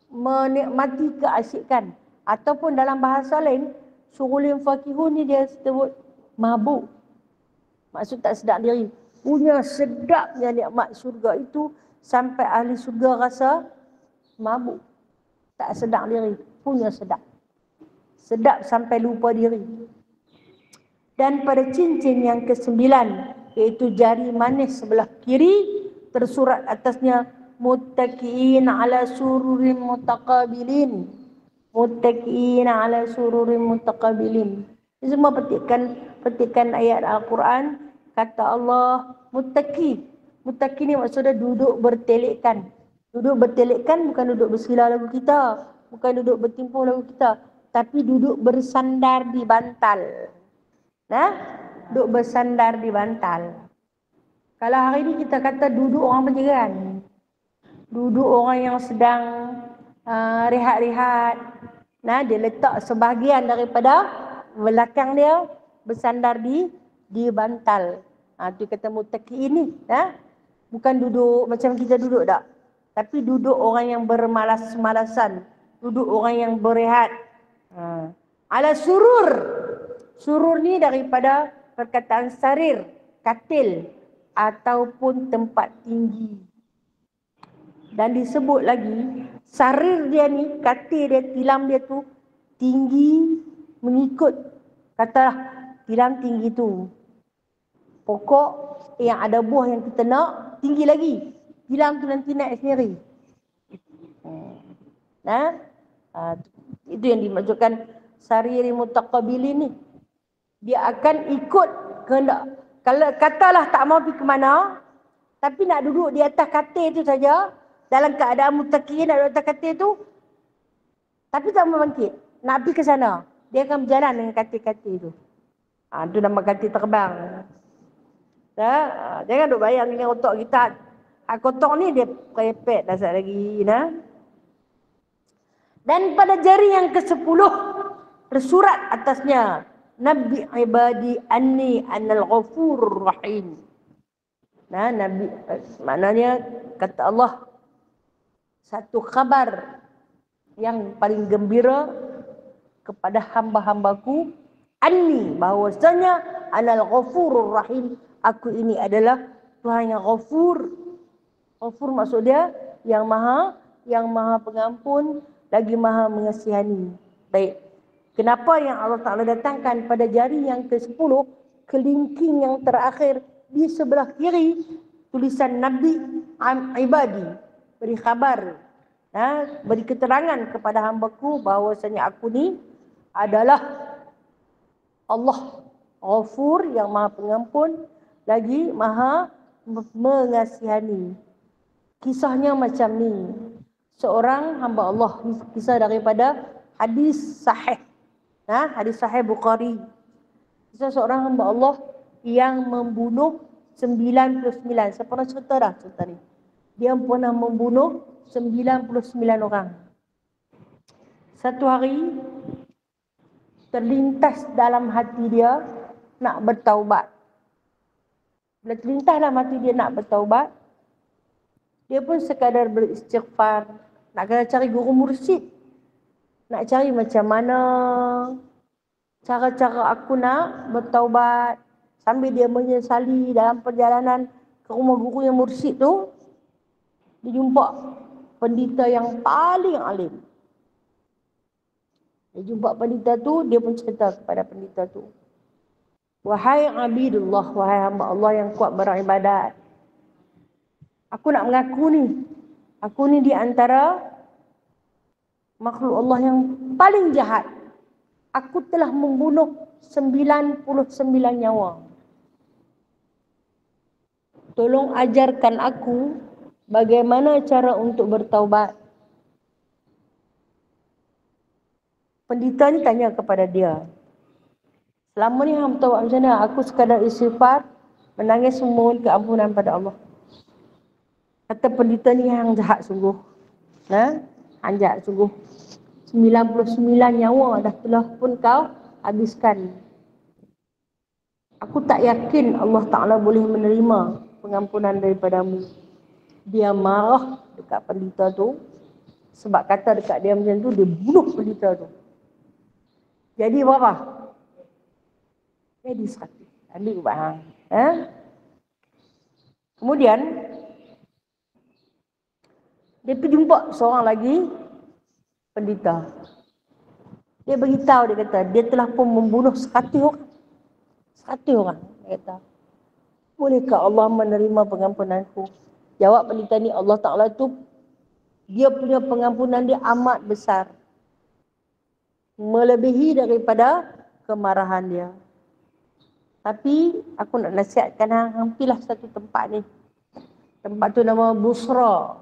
menikmati keasyikan. Ataupun dalam bahasa lain, syughulin fakihun ni dia sebut mabuk. Maksud tak sedar diri. Punya sedapnya nikmat surga itu sampai ahli surga rasa mabuk. Tak sedar diri. Punya sedap. Sedap sampai lupa diri. Dan pada cincin yang ke-9, iaitu jari manis sebelah kiri, tersurat atasnya muttaqiin ala sururin mutaqabilin. Muttaqiin ala sururin mutaqabilin. Ini semua petikan ayat Al-Quran. Kata Allah muttaqi. Muttaqi ni maksudnya duduk bertelekkan. Duduk bertelekkan bukan duduk bersila lagu kita, bukan duduk bertimpuh lagu kita, tapi duduk bersandar di bantal. Duduk bersandar di bantal. Kalau hari ni kita kata duduk orang penjeran, duduk orang yang sedang rehat-rehat, dia letak sebahagian daripada belakang dia bersandar di bantal. Tu kata muttaqi ni, bukan duduk macam kita duduk tak, tapi duduk orang yang bermalas-malasan, duduk orang yang berehat. Ala surur. Surur ni daripada perkataan sarir, katil ataupun tempat tinggi. Dan disebut lagi, sarir dia ni, katil dia, tilam dia tu tinggi mengikut, katalah tilam tinggi tu. Pokok yang ada buah yang kita nak, tinggi lagi. Tilam tu nanti naik sendiri. Nah, itu yang dimaksudkan sariri mutaqabilin ni. Dia akan ikut kehendak. Kalau katalah tak mau pergi ke mana, tapi nak duduk di atas katil tu saja, dalam keadaan mutaqiyin nak duduk atas katil tu, tapi tak mau bangkit, nak pergi ke sana, dia akan berjalan dengan katil-katil tu. Itu nama katil terbang. Jangan duk bayang dengan otak kita. Kotak ni dia prepare dah sat lagi. Dan pada jari yang ke-10 tersurat atasnya, Nabi ibadi anni anal ghafur rahim. Nabi, maknanya kata Allah, satu khabar yang paling gembira kepada hamba-hambaku, anni, bahwasanya anal ghafurur rahim, aku ini adalah Tuhan yang ghafur. Ghafur maksud dia yang maha pengampun, lagi maha mengasihani. Baik. Kenapa yang Allah Ta'ala datangkan pada jari yang ke-10, kelingking yang terakhir di sebelah kiri, tulisan Nabi ibadi, beri khabar, beri keterangan kepada hambaku bahwasanya aku ni adalah Allah Ghafur yang maha pengampun, lagi maha mengasihani. Kisahnya macam ni. Seorang hamba Allah, kisah daripada hadis sahih. Hadis sahih Bukhari. Kisah seorang hamba Allah yang membunuh 99. Saya pernah cerita dah cerita ni. Dia pernah membunuh 99 orang. Satu hari terlintas dalam hati dia nak bertaubat. Bila terlintas dalam hati dia nak bertaubat, dia pun sekadar beristighfar, nak kena cari guru mursyid, nak cari macam mana cara-cara aku nak bertaubat. Sambil dia menyesali dalam perjalanan ke rumah guru yang mursyid tu, dia jumpa pendeta yang paling alim. Dia jumpa pendeta tu, dia pun cerita kepada pendeta tu, wahai abidullah, wahai hamba Allah yang kuat beribadat, aku nak mengaku ni, aku ni di antara makhluk Allah yang paling jahat. Aku telah membunuh 99 nyawa. Tolong ajarkan aku bagaimana cara untuk bertaubat. Pendeta ni tanya kepada dia, selama ni hang bertaubat macam mana? Aku sekadar istighfar, menangis memohon keampunan pada Allah. Kata pendeta ni, hang jahat sungguh. Hang jahat sungguh. 99 nyawa dah telah pun kau habiskan. Aku tak yakin Allah Ta'ala boleh menerima pengampunan daripadamu. Dia marah dekat pendeta tu, sebab kata dekat dia macam tu, dia bunuh pendeta tu. Jadi berapa? Jadi 100. Ambil ubat hang. Kemudian dia pergi jumpa seorang lagi pendeta. Dia beritahu, dia kata dia telah pun membunuh 100 orang. 100 orang. Dia kata, bolehkah Allah menerima pengampunanku? Jawab pendeta ni, Allah Ta'ala tu, dia punya pengampunan dia amat besar, melebihi daripada kemarahan dia. Tapi aku nak nasihatkan hang, pilih satu tempat ni. Tempat tu nama Busra.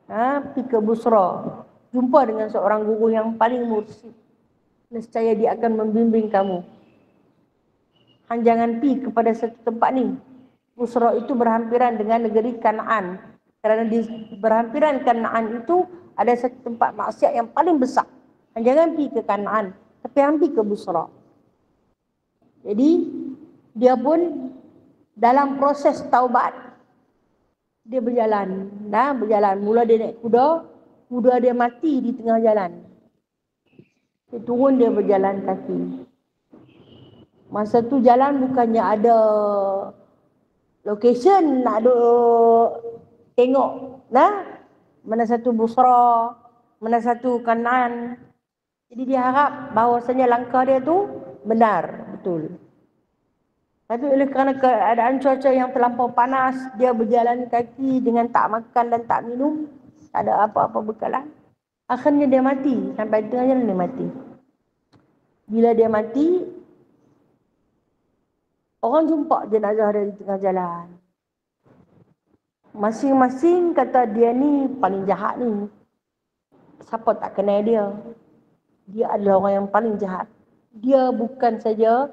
Pergi ke Busra. Jumpa dengan seorang guru yang paling mursyid. Nescaya dia akan membimbing kamu. Hang jangan pergi kepada satu tempat ni. Busra itu berhampiran dengan negeri Kanaan. Kerana di berhampiran Kanaan itu ada satu tempat maksiat yang paling besar. Hang jangan pergi ke Kanaan, tapi hang pergi ke Busra. Jadi dia pun dalam proses taubat, dia berjalan. Mula dia naik kuda, kuda dia mati di tengah jalan. Dia turun, dia berjalan kaki. Masa tu jalan bukannya ada location nak duk tengok Nah, mana satu Busra, mana satu Kan'an. Jadi dia harap bahawasanya langkah dia tu benar, betul. Tapi oleh kerana keadaan cuaca yang terlampau panas, dia berjalan kaki dengan tak makan dan tak minum, tak ada apa-apa bekalan. Akhirnya dia mati, sampai tengah jalan dia mati. Bila dia mati, orang jumpa jenazah dia di tengah jalan. Masing-masing kata dia ni paling jahat ni. Siapa tak kenal dia? Dia adalah orang yang paling jahat. Dia bukan saja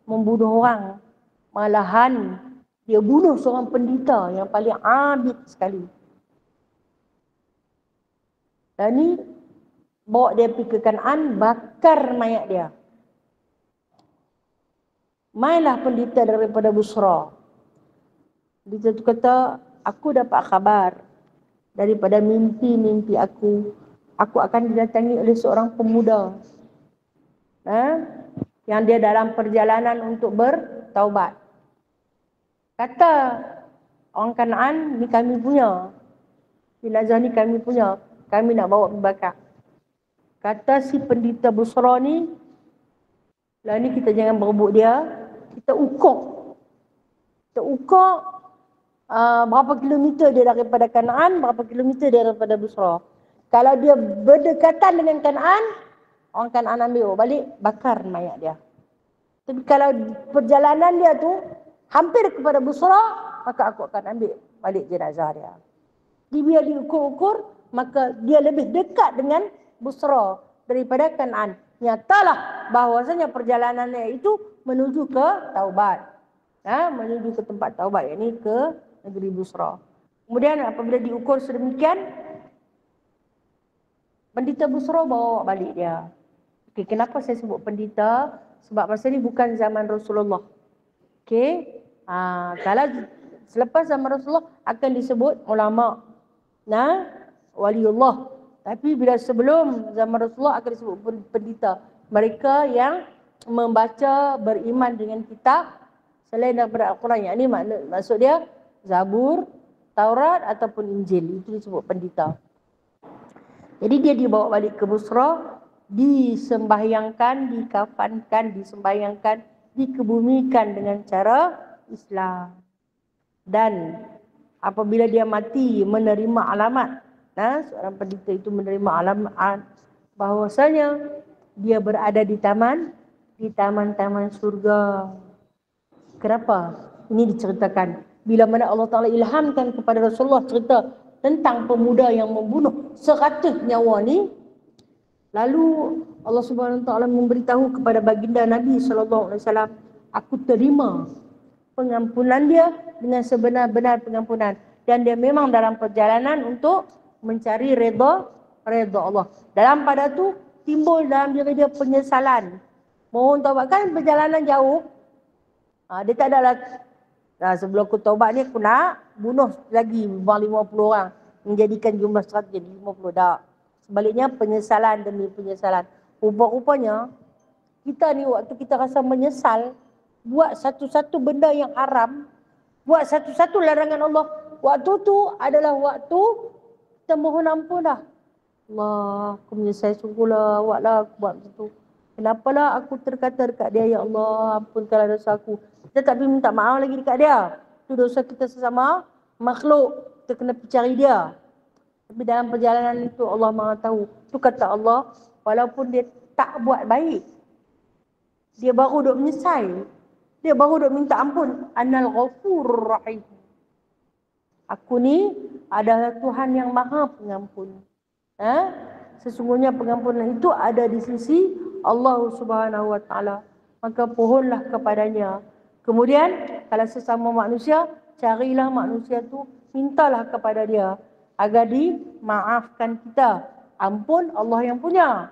membunuh orang, malahan dia bunuh seorang pendeta yang paling abid sekali. Dan ni bawa dia pergi ke Kan'an, bakar mayat dia. Mainlah pendeta daripada Busra. Pendeta tu kata, aku dapat khabar daripada mimpi-mimpi aku. Aku akan didatangi oleh seorang pemuda. Yang dia dalam perjalanan untuk bertaubat. Kata orang Kan'an, ni kami punya. Jenazah ni kami punya. Kami nak bawa pergi bakar. Kata si pendeta Busra ni, lah ni kita jangan berebut dia. Kita ukur. Kita ukur berapa kilometer dia daripada Kan'an, berapa kilometer dia daripada Busra. Kalau dia berdekatan dengan Kan'an, orang Kan'an ambil balik, bakar mayat dia. Tapi kalau perjalanan dia tu hampir kepada Busra, maka aku akan ambil balik jenazah dia. Jadi bila diukur-ukur, maka dia lebih dekat dengan Busra daripada Kan'an. Nyatalah bahawasanya perjalanannya itu menuju ke Taubat. Menuju ke tempat Taubat, yakni ke negeri Busra. Kemudian apabila diukur sedemikian, pendeta Busra bawa balik dia. Okay, kenapa saya sebut pendeta? Sebab masa ni bukan zaman Rasulullah. Okay. Kalau selepas zaman Rasulullah akan disebut ulama, waliullah. Tapi bila sebelum zaman Rasulullah akan disebut pendeta. Mereka yang membaca, beriman dengan kitab selain daripada Al-Quran. Yang ini maksud dia Zabur, Taurat ataupun Injil. Itu disebut pendeta. Jadi dia dibawa balik ke Busra, disembahyangkan, dikafankan, disembahyangkan, dikebumikan dengan cara Islam. Dan apabila dia mati menerima alamat, seorang pendeta itu menerima alamat bahawasanya dia berada di taman-taman surga. Kenapa? Ini diceritakan. Bila mana Allah Ta'ala ilhamkan kepada Rasulullah cerita tentang pemuda yang membunuh 100 nyawa ni, lalu Allah Subhanahu Wa Ta'ala memberitahu kepada baginda Nabi SAW, aku terima pengampunan dia dengan sebenar-benar pengampunan. Dan dia memang dalam perjalanan untuk mencari redha Allah. Dalam pada tu timbul dalam diri dia penyesalan. Mohon taubat, kan perjalanan jauh. Dia tak adalah sebelum aku taubat ni aku nak bunuh lagi 50 orang, menjadikan jumlah 100 jadi 50. Tak. Sebaliknya penyesalan demi penyesalan. Rupa-rupanya kita ni waktu kita rasa menyesal, buat satu-satu benda yang haram, buat satu-satu larangan Allah, waktu tu adalah waktu kita mohon ampun dah. Allah, aku menyesal sungguhlah, buatlah aku buat macam tu. Kenapalah aku terkata dekat dia, ya Allah, ampunkanlah dosa aku. Kita tak pergi minta maaf lagi dekat dia. Itu dosa kita sesama makhluk, kita kena cari dia. Tapi dalam perjalanan itu Allah Maha tahu. Itu kata Allah, walaupun dia tak buat baik, dia baru duk menyesal, dia baru duk minta ampun. Anal Ghafurur Rahim. Aku ni adalah Tuhan yang Maha Pengampun. Sesungguhnya pengampunan itu ada di sisi Allah Subhanahu Wa Ta'ala. Maka pohonlah kepadanya. Kemudian kalau sesama manusia, carilah manusia tu, mintalah kepada dia agar dimaafkan kita. Ampun Allah yang punya,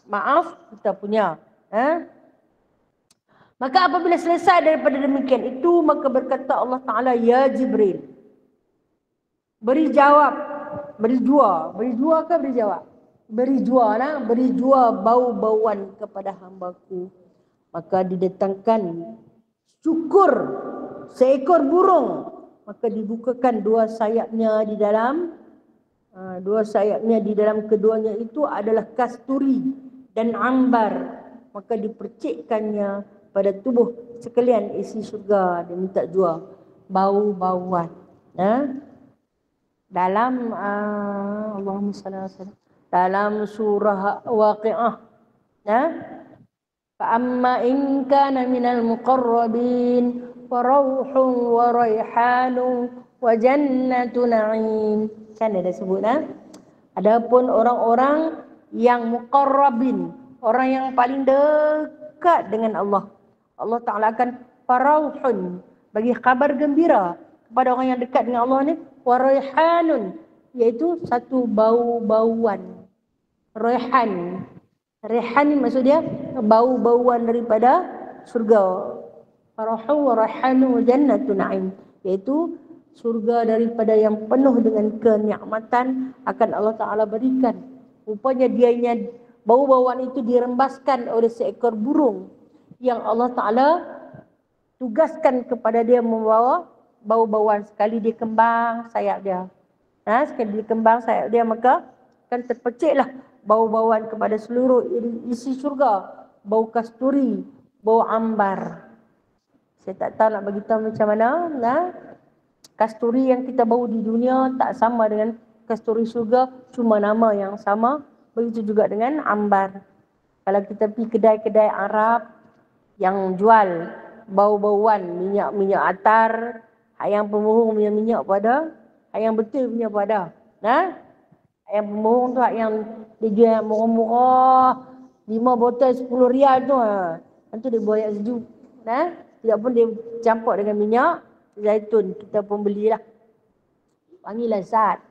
maaf kita punya. Maka apabila selesai daripada demikian itu, maka berkata Allah Ta'ala, ya Jibril, beri jawab, beri jua ke beri jawab? Beri jua bau-bauan kepada hambaku. Maka didatangkan syukur seekor burung, maka dibukakan dua sayapnya di dalam Dua sayapnya di dalam keduanya itu adalah kasturi dan ambar. Maka dipercikkannya pada tubuh sekalian isi syurga. Dia minta jual bau-bauan. Dalam Allahumma salli alaihi wasallam, dalam surah Waqiah, fa amma in kana minal muqarrabin wa rauhun wa raihanun wa jannatu na'im. Kan ada sebut adapun orang-orang yang muqarrabin, orang yang paling dekat dengan Allah, Allah Ta'ala akan farauhun, bagi kabar gembira kepada orang yang dekat dengan Allah ni, wa raihanun, iaitu satu bau-bauan. Raihan, raihan ni maksud dia bau-bauan daripada surga. Farauhun wa raihanun wa jannatu na'im, iaitu surga daripada yang penuh dengan kenikmatan akan Allah Ta'ala berikan. Rupanya dianya bau-bauan itu dirembaskan oleh seekor burung yang Allah Ta'ala tugaskan kepada dia membawa bau-bauan. Sekali dia kembang sayap dia, sekali dia kembang sayap dia, maka kan terpeciklah bau-bauan kepada seluruh isi syurga. Bau kasturi, bau ambar. Saya tak tahu nak beritahu macam mana. Kasturi yang kita bau di dunia tak sama dengan kasturi syurga, cuma nama yang sama. Begitu juga dengan ambar. Kalau kita pergi kedai-kedai Arab yang jual bau-bauan, minyak-minyak atar, yang pembohong punya minyak pada, yang betul punya pada. Yang pembohong tu yang dia jual murah-murah, 5 botol 10 rial tu. Nanti dia buat yang sejuk. Tidak pun dia campur dengan minyak zaitun, kita pun belilah. Wangi lezat.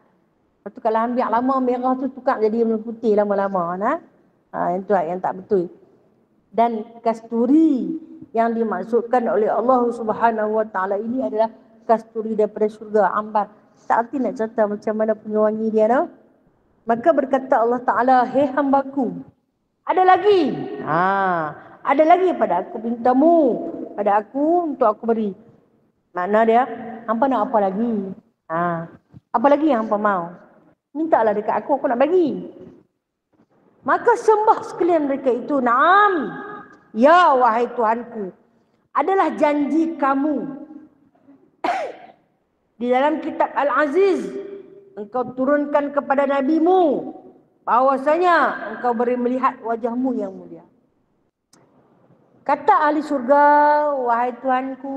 Lepas tu kalau ambil lama merah tu tukar jadi putih lama-lama. Yang tu yang tak betul. Dan kasturi yang dimaksudkan oleh Allah Subhanahu Wa Taala ini adalah kasturi daripada syurga, ambar. Tak arti nak cerita macam mana punya wangi dia. Maka berkata Allah Ta'ala, hei hambaku, ada lagi. Ada lagi pada aku pintamu, pada aku untuk aku beri. Makna dia, hampa nak apa lagi? Apa lagi yang hampa mau? Mintalah dekat aku nak bagi. Maka sembah sekalian mereka itu, naam, ya wahai Tuhanku, adalah janji kamu di dalam kitab Al-Aziz, engkau turunkan kepada nabimu bahwasanya engkau beri melihat wajahmu yang mulia. Kata ahli surga, wahai Tuhanku,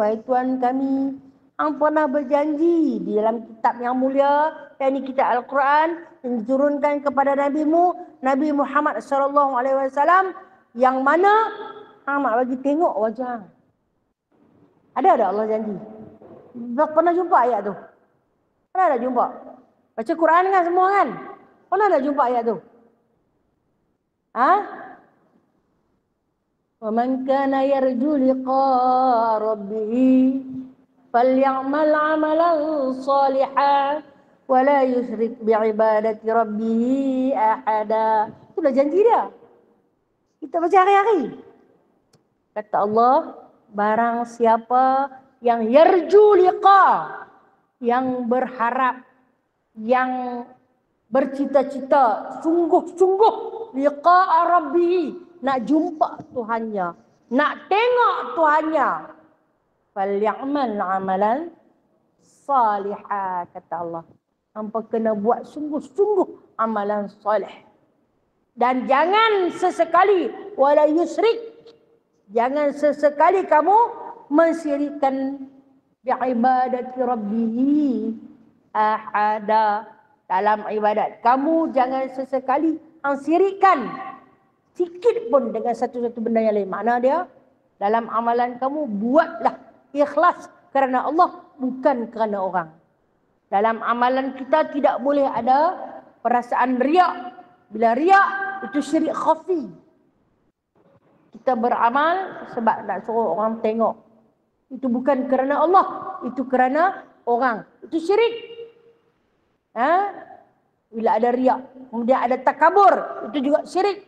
wahai Tuhan kami, Hang pernah berjanji di dalam kitab yang mulia, yakni kitab Al-Quran, yang diturunkan kepada nabimu, Nabi Muhammad SAW, yang mana Hang nak bagi tengok wajah. Ada Allah janji? Pernah jumpa ayat tu? Pernah tak jumpa? Baca Quran kan semua kan? Pernah tak jumpa ayat tu? Wa man kana yarju liqa rabbih falyamal 'amalan shalihan wa la yusyrik bi'ibadati rabbih ahada. Itulah janji dia. Kita baca hari-hari. Kata Allah, barang siapa yang yarju liqa, yang berharap, yang bercita-cita sungguh-sungguh liqa rabbih, nak jumpa Tuhannya, nak tengok Tuhannya, falyamal amalan salihah, kata Allah. Hampa kena buat sungguh-sungguh amalan soleh. Dan jangan sesekali, wala yusyrik, jangan sesekali kamu mensyirikkan bi'ibadati rabbih ahada. Dalam ibadat kamu jangan sesekali syirikkan sikit pun dengan satu-satu benda yang lain. Makna dia, dalam amalan kamu buatlah ikhlas kerana Allah, bukan kerana orang. Dalam amalan kita tidak boleh ada perasaan riak. Bila riak, itu syirik khafi. Kita beramal sebab nak suruh orang tengok. Itu bukan kerana Allah, itu kerana orang. Itu syirik. Bila ada riak, kemudian ada takabur, itu juga syirik.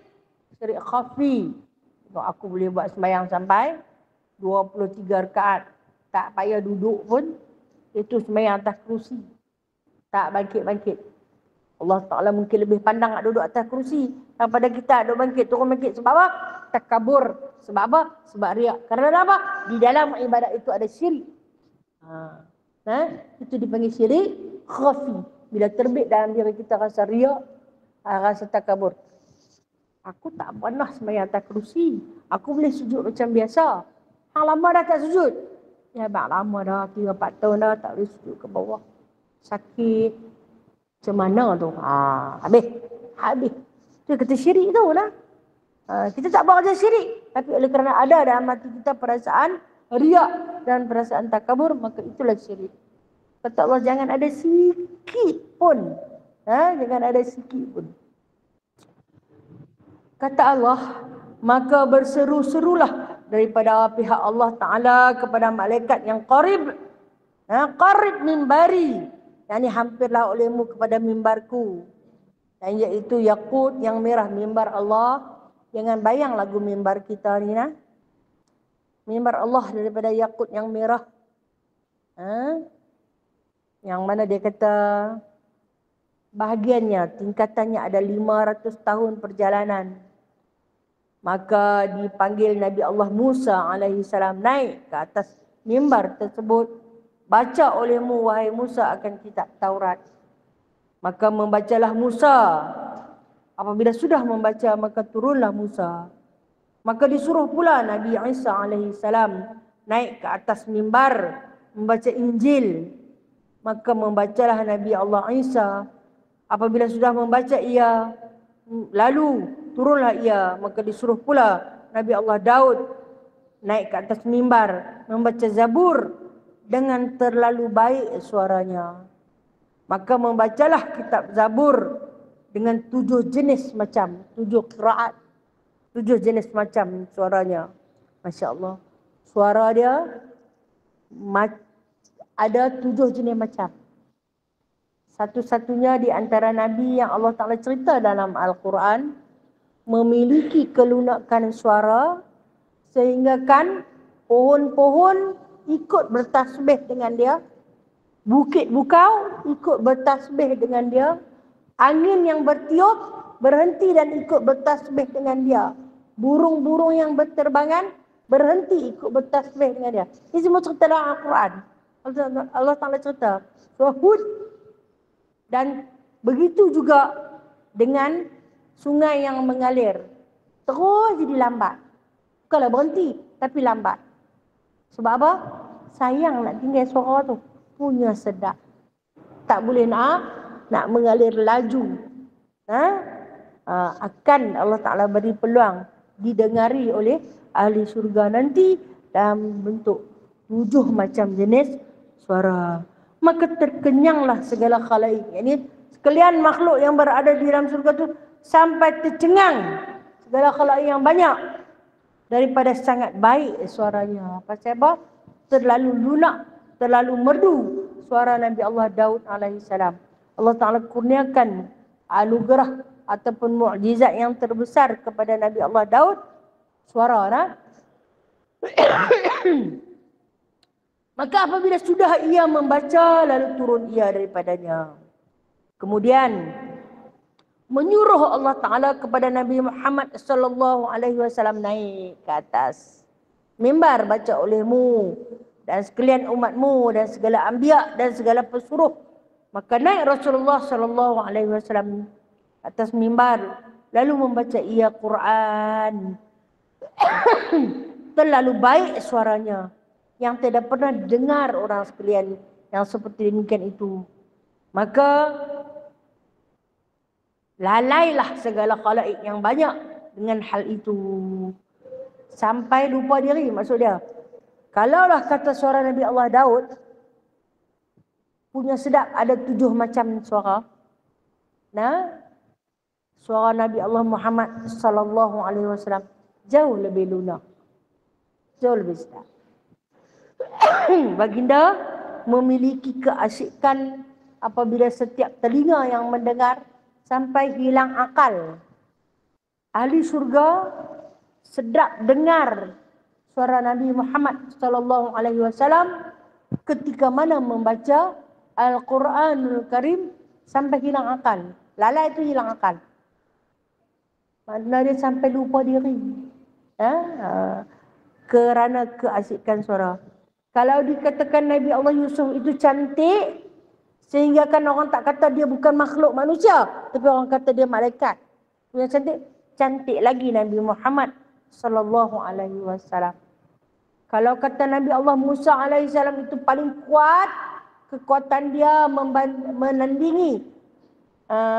Syirik khafi. Aku boleh buat sembahyang sampai 23 rakaat, tak payah duduk pun, itu sembahyang atas kerusi, tak bangkit-bangkit. Allah Ta'ala mungkin lebih pandang nak duduk atas kerusi daripada kita duduk bangkit, turun bangkit. Sebab apa? Takabur. Sebab apa? Sebab riak. Kerana apa? Di dalam ibadat itu ada syirik. Itu dipanggil syirik khafi. Bila terbit dalam diri kita rasa riak, rasa takabur. Aku tak pernah sembahyang atas kerusi. Aku boleh sujud macam biasa. Hang lama dah tak sujud. Ya bang lama dah, 3-4 tahun dah tak boleh sujud ke bawah. Sakit. Macam mana tu? Habis. Itu kata syirik tu lah. Kita tak buat kerja syirik. Tapi oleh kerana ada dalam hati kita perasaan riak dan perasaan takabur, maka itulah syirik. Kata Allah, jangan ada sikit pun. Jangan ada sikit pun. Kata Allah, maka berseru-serulah daripada pihak Allah Ta'ala kepada malaikat yang qarib. Qarib mimbari. Yang ini hampirlah olehmu kepada mimbarku. Dan iaitu yakut yang merah, mimbar Allah. Jangan bayang lagu mimbar kita ni. Mimbar Allah daripada yakut yang merah. Yang mana dia kata bahagiannya, tingkatannya ada 500 tahun perjalanan. Maka dipanggil Nabi Allah Musa AS naik ke atas mimbar tersebut. Baca olehmu wahai Musa akan kitab Taurat. Maka membacalah Musa. Apabila sudah membaca maka turunlah Musa. Maka disuruh pula Nabi Isa AS naik ke atas mimbar membaca Injil. Maka membacalah Nabi Allah Isa. Apabila sudah membaca ia, lalu turunlah ia. Maka disuruh pula Nabi Allah Daud naik ke atas mimbar membaca Zabur dengan terlalu baik suaranya. Maka membacalah kitab Zabur dengan 7 jenis macam, 7 qiraat, 7 jenis macam suaranya. Masya Allah. Suara dia ada 7 jenis macam. Satu-satunya di antara Nabi yang Allah Ta'ala cerita dalam Al-Quran memiliki kelunakan suara sehingga kan pohon-pohon ikut bertasbih dengan dia. Bukit bukau ikut bertasbih dengan dia. Angin yang bertiup berhenti dan ikut bertasbih dengan dia. Burung-burung yang berterbangan berhenti ikut bertasbih dengan dia. Ini semua cerita dalam Al-Quran. Allah Ta'ala cerita. Surah Hud. Dan begitu juga dengan sungai yang mengalir. Terus jadi lambat. Bukanlah berhenti, tapi lambat. Sebab apa? Sayang nak tinggal suara tu. Punya sedap. Tak boleh nak mengalir laju. Akan Allah Ta'ala beri peluang didengari oleh ahli syurga nanti dalam bentuk 7 macam jenis suara. Maka terkenyanglah segala khalaik. Ini sekalian makhluk yang berada di dalam syurga tu sampai tercengang segala khalaik yang banyak daripada sangat baik suaranya. Pasal apa? Terlalu lunak, terlalu merdu suara Nabi Allah Daud AS. Allah Ta'ala kurniakan anugerah ataupun mukjizat yang terbesar kepada Nabi Allah Daud. Suara Maka apabila sudah ia membaca, lalu turun ia daripadanya. Kemudian menyuruh Allah Ta'ala kepada Nabi Muhammad SAW naik ke atas mimbar, baca olehmu dan sekalian umatmu dan segala anbiya dan segala pesuruh. Maka naik Rasulullah SAW atas mimbar lalu membaca ia Quran. Terlalu baik suaranya yang tidak pernah dengar orang sekalian yang seperti demikian itu. Maka lalailah segala khalaik yang banyak dengan hal itu. Sampai lupa diri maksud dia. Kalaulah kata suara Nabi Allah Daud punya sedap ada 7 macam suara. Suara Nabi Allah Muhammad SAW jauh lebih lunak. Jauh lebih sedap. Baginda memiliki keasyikan apabila setiap telinga yang mendengar sampai hilang akal. Ahli surga sedap dengar suara Nabi Muhammad SAW ketika mana membaca Al-Quranul Karim sampai hilang akal. Lalai itu hilang akal. Mana dia sampai lupa diri. Kerana keasikan suara. Kalau dikatakan Nabi Allah Yusuf itu cantik, sehingga kan orang tak kata dia bukan makhluk manusia, tapi orang kata dia malaikat. Yang cantik, cantik lagi Nabi Muhammad sallallahu alaihi wasallam. Kalau kata Nabi Allah Musa alaihi salam itu paling kuat, kekuatan dia menandingi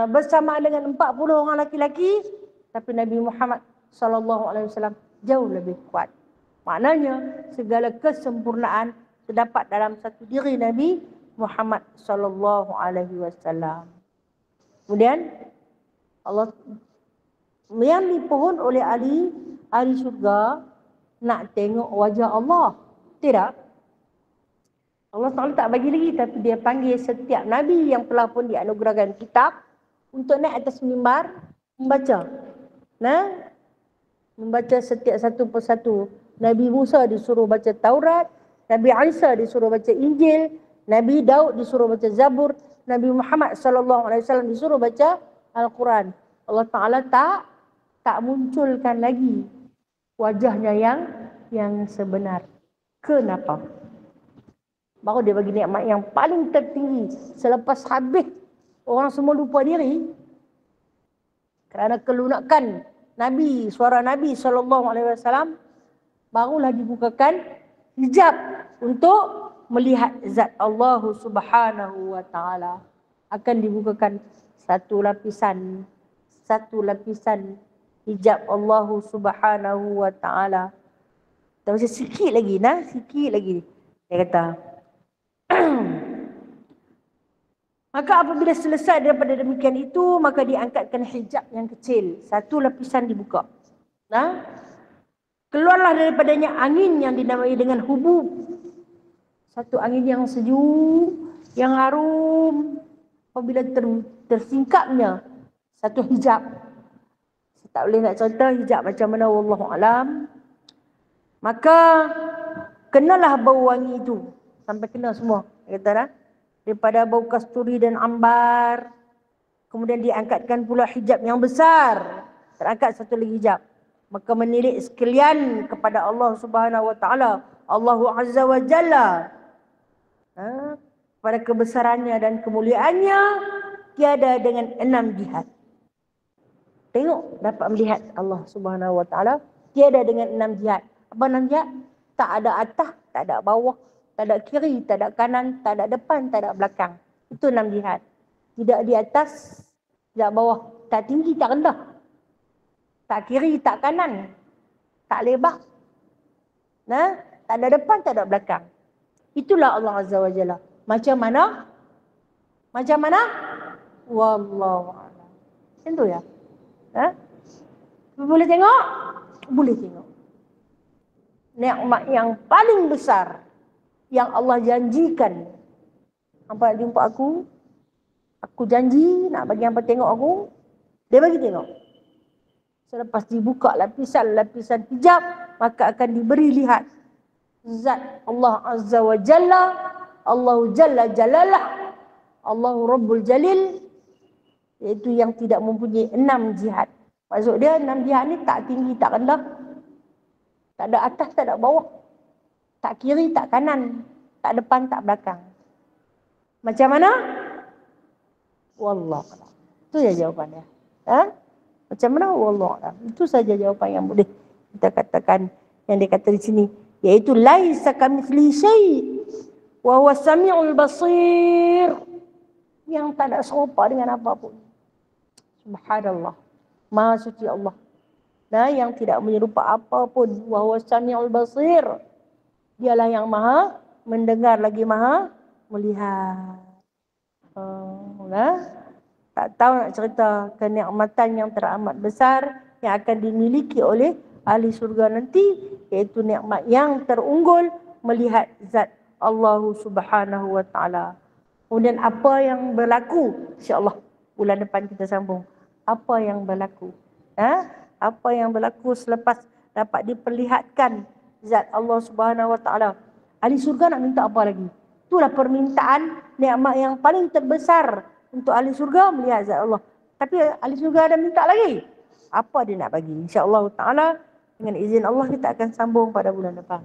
bersama dengan 40 orang laki-laki, tapi Nabi Muhammad sallallahu alaihi wasallam jauh lebih kuat. Maknanya segala kesempurnaan terdapat dalam satu diri Nabi Muhammad sallallahu alaihi wasallam. Kemudian Allah yang dipohon oleh ahli syurga nak tengok wajah Allah. Tidak. Allah Taala tak bagi lagi, tapi dia panggil setiap nabi yang telah pun dianugerahkan kitab untuk naik atas mimbar membaca. Membaca setiap satu persatu. Nabi Musa disuruh baca Taurat, Nabi Isa disuruh baca Injil, Nabi Daud disuruh baca Zabur, Nabi Muhammad sallallahu alaihi wasallam disuruh baca Al-Quran. Allah Taala tak munculkan lagi wajahnya yang sebenar. Kenapa? Baru dia bagi nikmat yang paling tertinggi selepas habis orang semua lupa diri kerana kelunakan Nabi, suara Nabi sallallahu alaihi wasallam, barulah dibukakan hijab untuk melihat zat Allah Subhanahu wa taala. Akan dibukakan satu lapisan hijab Allah Subhanahu wa taala. Tak macam sikit lagi, sikit lagi. Dia kata maka apabila selesai daripada demikian itu, maka diangkatkan hijab yang kecil. Satu lapisan dibuka. Keluarlah daripadanya angin yang dinamai dengan hubub. Satu angin yang sejuk, yang harum. Apabila tersingkapnya satu hijab. Saya tak boleh nak cerita hijab macam mana, wallahu alam. Maka kenalah bau wangi itu. Sampai kena semua. Kata dah. Daripada bau kasturi dan ambar. Kemudian diangkatkan pula hijab yang besar. Terangkat satu lagi hijab. Maka menilik sekalian kepada Allah Subhanahu wa taala, Allahu Azza wa Jalla. Pada kebesarannya dan kemuliaannya tiada dengan 6 jihad. Tengok dapat melihat Allah Subhanahu wa taala tiada dengan 6 jihad. Apa 6 jihad? Tak ada atas, tak ada bawah, tak ada kiri, tak ada kanan, tak ada depan, tak ada belakang. Itu 6 jihad. Tidak di atas, tidak bawah, tak tinggi, tak rendah. Tak kiri, tak kanan, tak lebar. Tak ada depan, tak ada belakang. Itulah Allah Azza wa Jalla. Macam mana? Macam mana? Wallahu a'lam. Macam tu ya? Boleh tengok? Boleh tengok. Nikmat yang paling besar yang Allah janjikan. Hampa nak jumpa aku, aku janji nak bagi hampa tengok aku. Dia bagi tengok. Selepas dibuka lapisan-lapisan hijab, maka akan diberi lihat zat Allah Azza wa Jalla, Allahu Jalla Jalalah, Allahu Rabbul Jalil, iaitu yang tidak mempunyai 6 jihad. Maksud dia 6 jihad ni tak tinggi, tak rendah, tak ada atas, tak ada bawah, tak kiri, tak kanan, tak depan, tak belakang. Macam mana? Wallah. Itu je jawapannya. Macam mana? Wallah. Itu saja jawapan yang boleh kita katakan yang dikata di sini, iaitu laisa kamitsli syai' wa huwa samiul basir, yang tak ada serupa dengan apa pun. Subhanallah. Maha suci Allah. Yang tidak menyerupa apa pun. Wa huwa samiul basir. Dialah yang maha mendengar lagi maha melihat. Tak tahu nak cerita kenikmatan yang teramat besar yang akan dimiliki oleh ahli surga nanti, iaitu nikmat yang terunggul melihat zat Allah Subhanahu wa taala. Kemudian apa yang berlaku? Insya-Allah bulan depan kita sambung. Apa yang berlaku? Apa yang berlaku selepas dapat diperlihatkan zat Allah Subhanahu wa taala? Ahli surga nak minta apa lagi? Itulah permintaan nikmat yang paling terbesar untuk ahli surga, melihat zat Allah. Tapi ahli syurga ada minta lagi. Apa dia nak bagi? InsyaAllah ta'ala dengan izin Allah kita akan sambung pada bulan depan.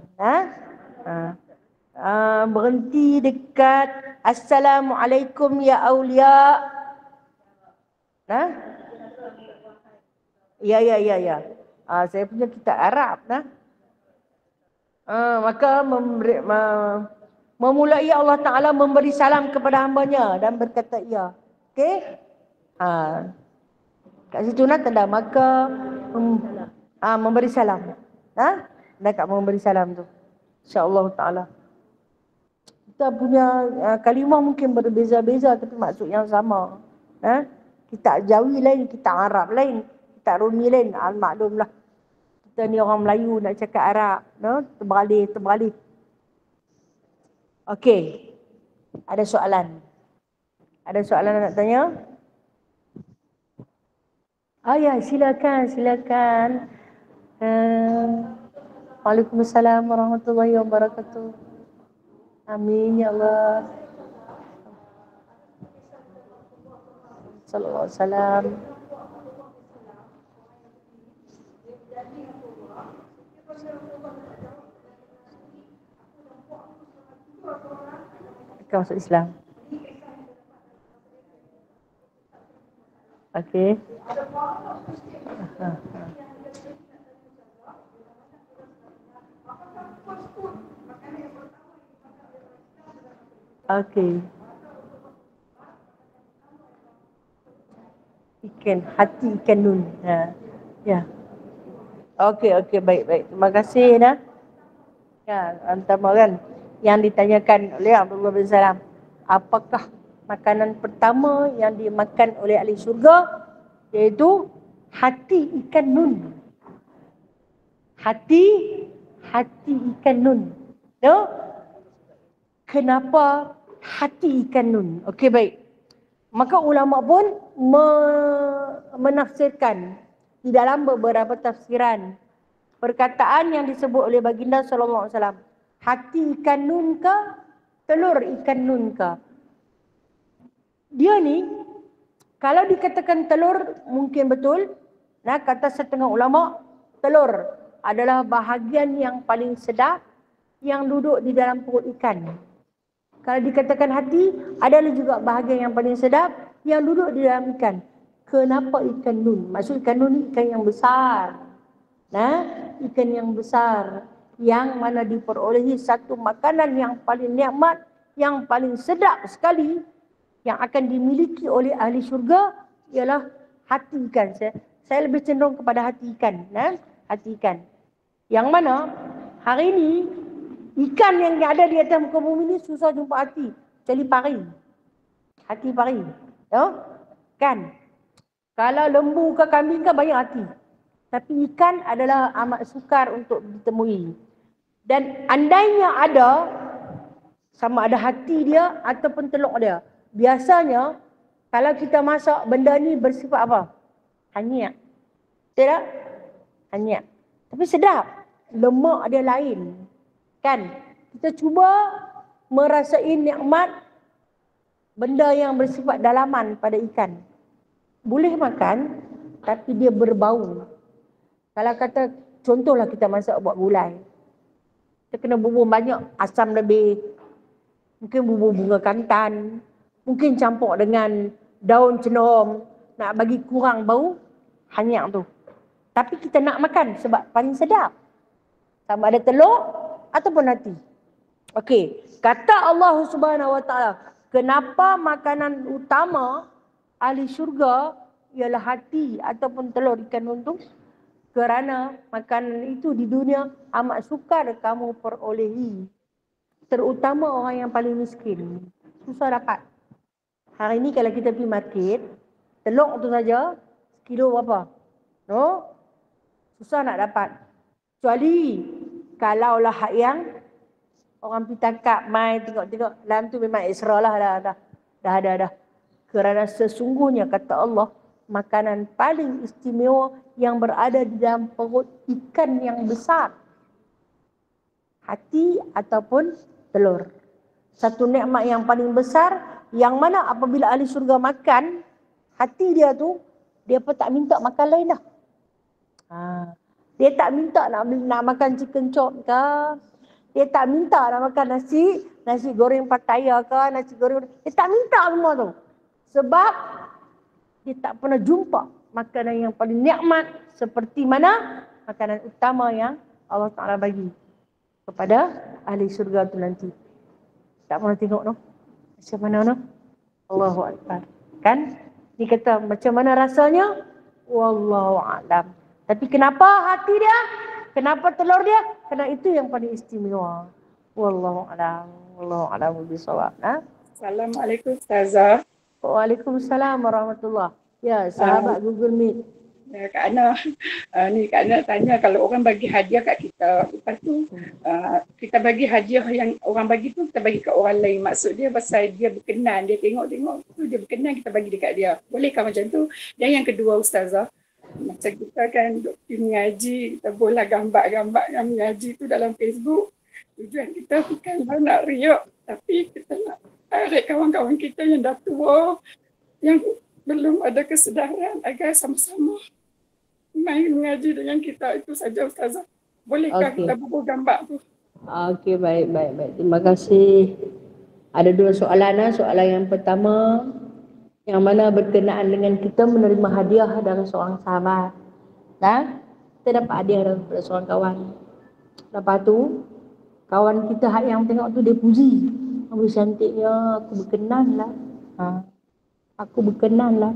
Berhenti dekat Assalamualaikum ya awliya. Ya. Saya punya kitab Arab. Maka memulai Allah Ta'ala memberi salam kepada hambanya dan berkata ya. Okey? Kat situ tanda maka memberi salam. Dekat memberi salam tu. InsyaAllah Ta'ala. Kita punya kalimah mungkin berbeza-beza tapi maksud yang sama. Kita Jawi lain, kita Arab lain, kita Rumi lain. Maklumlah. Kita ni orang Melayu nak cakap Arab. Terbalik. Okey. Ada soalan? Ada soalan nak tanya? Ya, silakan. Waalaikumsalam warahmatullahi wabarakatuh. Amin ya Allah. Sallallahu alaihi wasallam. Kau masuk Islam. Okey. Okey. Hati ikan nun. Ya. Okey, baik. Terima kasih Ya, antara kan yang ditanyakan oleh Abdullah bin Salam, apakah makanan pertama yang dimakan oleh ahli syurga? Iaitu hati ikan nun. Hati ikan nun. Kenapa hati ikan nun? Okey, baik. Maka ulama pun menafsirkan di dalam beberapa tafsiran perkataan yang disebut oleh baginda sallallahu alaihi wasallam. Hati ikan nun ke telur ikan nun ke? Dia ni kalau dikatakan telur mungkin betul. Kata setengah ulama, telur adalah bahagian yang paling sedap yang duduk di dalam perut ikan. Kalau dikatakan hati, adalah juga bahagian yang paling sedap yang duduk di dalam ikan. Kenapa ikan nun? Maksud ikan nun ni ikan yang besar. Ikan yang besar yang mana diperolehi satu makanan yang paling nikmat, yang paling sedap sekali yang akan dimiliki oleh ahli syurga ialah hati ikan. Saya lebih cenderung kepada hati ikan. Hati ikan. Yang mana hari ini ikan yang ada di atas muka bumi ni susah jumpa hati. Kecuali pari. Hati pari. Kan? Kalau lembu ke kambing ke banyak hati. Tapi ikan adalah amat sukar untuk ditemui. Dan andainya ada, sama ada hati dia ataupun telur dia. Biasanya, kalau kita masak benda ni bersifat apa? Hanyak. Betul tak? Hanyak. Tapi sedap. Lemak dia lain. Kan? Kita cuba merasai nikmat benda yang bersifat dalaman pada ikan. Boleh makan, tapi dia berbau. Kalau kata, contohlah kita masak buat gulai. Kita kena bubur banyak, asam lebih. Mungkin bubur bunga kantan. Mungkin campur dengan daun cenderom. Nak bagi kurang bau, hanyak tu. Tapi kita nak makan sebab paling sedap. Sama ada telur ataupun hati. Okey, kata Allah Subhanahu Wa Taala, kenapa makanan utama ahli syurga ialah hati ataupun telur ikan nun tu? Kerana makanan itu di dunia amat sukar kamu perolehi. Terutama orang yang paling miskin. Susah dapat. Hari ini kalau kita pergi market, telur tu saja, sekilo berapa? Susah nak dapat. Kecuali kalaulah hak yang orang pergi tangkap, mai tengok-tengok, dalam tu memang ekstra lah dah. Kerana sesungguhnya kata Allah, makanan paling istimewa yang berada di dalam perut ikan yang besar. Hati ataupun telur. Satu nikmat yang paling besar yang mana apabila ahli syurga makan, hati dia tu, dia pun tak minta makan lain dah. Dia tak minta nak makan chicken chop ke, dia tak minta nak makan nasi goreng Pattaya ke, nasi goreng, dia tak minta semua tu. Sebab dia tak pernah jumpa makanan yang paling nikmat seperti mana makanan utama yang Allah Ta'ala bagi kepada ahli syurga tu nanti. Tak pernah tengok tu. Macam mana tu? Allahu Akbar. Kan? Dia kata macam mana rasanya? Wallahu a'lam. Tapi kenapa hati dia? Kenapa telur dia? Kerana itu yang paling istimewa. Wallahu a'lam. Wallahu a'lam bishawab. Assalamualaikum Ustazah. Waalaikumsalam warahmatullahi. Ya, sahabat Google Meet. Ya, Kak Ana tanya kalau orang bagi hadiah kat kita, lepas tu kita bagi hadiah yang orang bagi tu kita bagi kat orang lain. Maksud dia pasal dia berkenan, dia tengok-tengok tu dia berkenan, kita bagi dekat dia. Bolehkah macam tu? Dan yang kedua Ustazah, macam kita kan doktor mengaji, kita boleh gambar-gambar yang mengaji tu dalam Facebook. Tujuan kita bukanlah nak riak, tapi kita nak tarik kawan-kawan kita yang dah tua, yang belum ada kesedaran agar sama-sama main mengaji dengan kita. Itu saja Ustazah. Bolehkah kita bubuh gambar tu? Okey, baik. Terima kasih. Ada dua soalan. Soalan yang pertama, yang mana berkenaan dengan kita menerima hadiah dari seorang sahabat. Kita dapat hadiah daripada seorang kawan. Lepas tu, kawan kita yang tengok tu dia puji. Aku cantiknya, aku berkenan lah. Aku berkenan lah.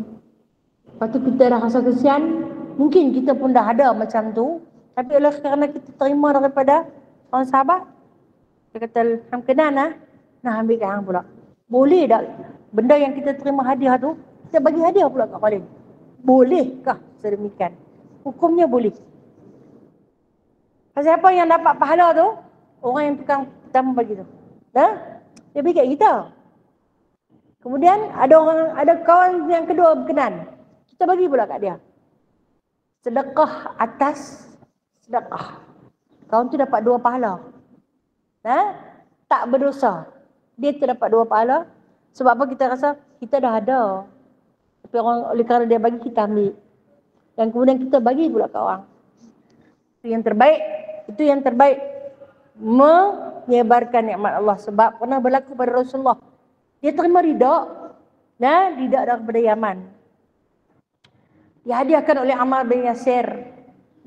Lepas tu kita dah rasa kesian. Mungkin kita pun dah ada macam tu. Tapi oleh kerana kita terima daripada orang sahabat, dia kata, hang kenan lah. Nah, ambil kat hang pula. Boleh tak benda yang kita terima hadiah tu, kita bagi hadiah pula kat orang lain? Bolehkah sedemikian? Hukumnya boleh. Siapa yang dapat pahala tu? Orang yang tukang pertama bagi tu. Dia bagi kat kita. Kemudian ada kawan yang kedua berkenan. Kita bagi pula kat dia. Sedekah atas sedekah. Kawan tu dapat 2 pahala. Tak berdosa. Dia tu dapat 2 pahala. Sebab apa? Kita rasa kita dah ada. Tapi oleh kerana dia bagi, kita ambil. Dan kemudian kita bagi pula kat orang. Itu yang terbaik. Itu yang terbaik. Menyebarkan nikmat Allah. Sebab pernah berlaku pada Rasulullah. Dia terima ridak. Ridak daripada Yaman. Dihadiahkan oleh Ammar bin Yasir.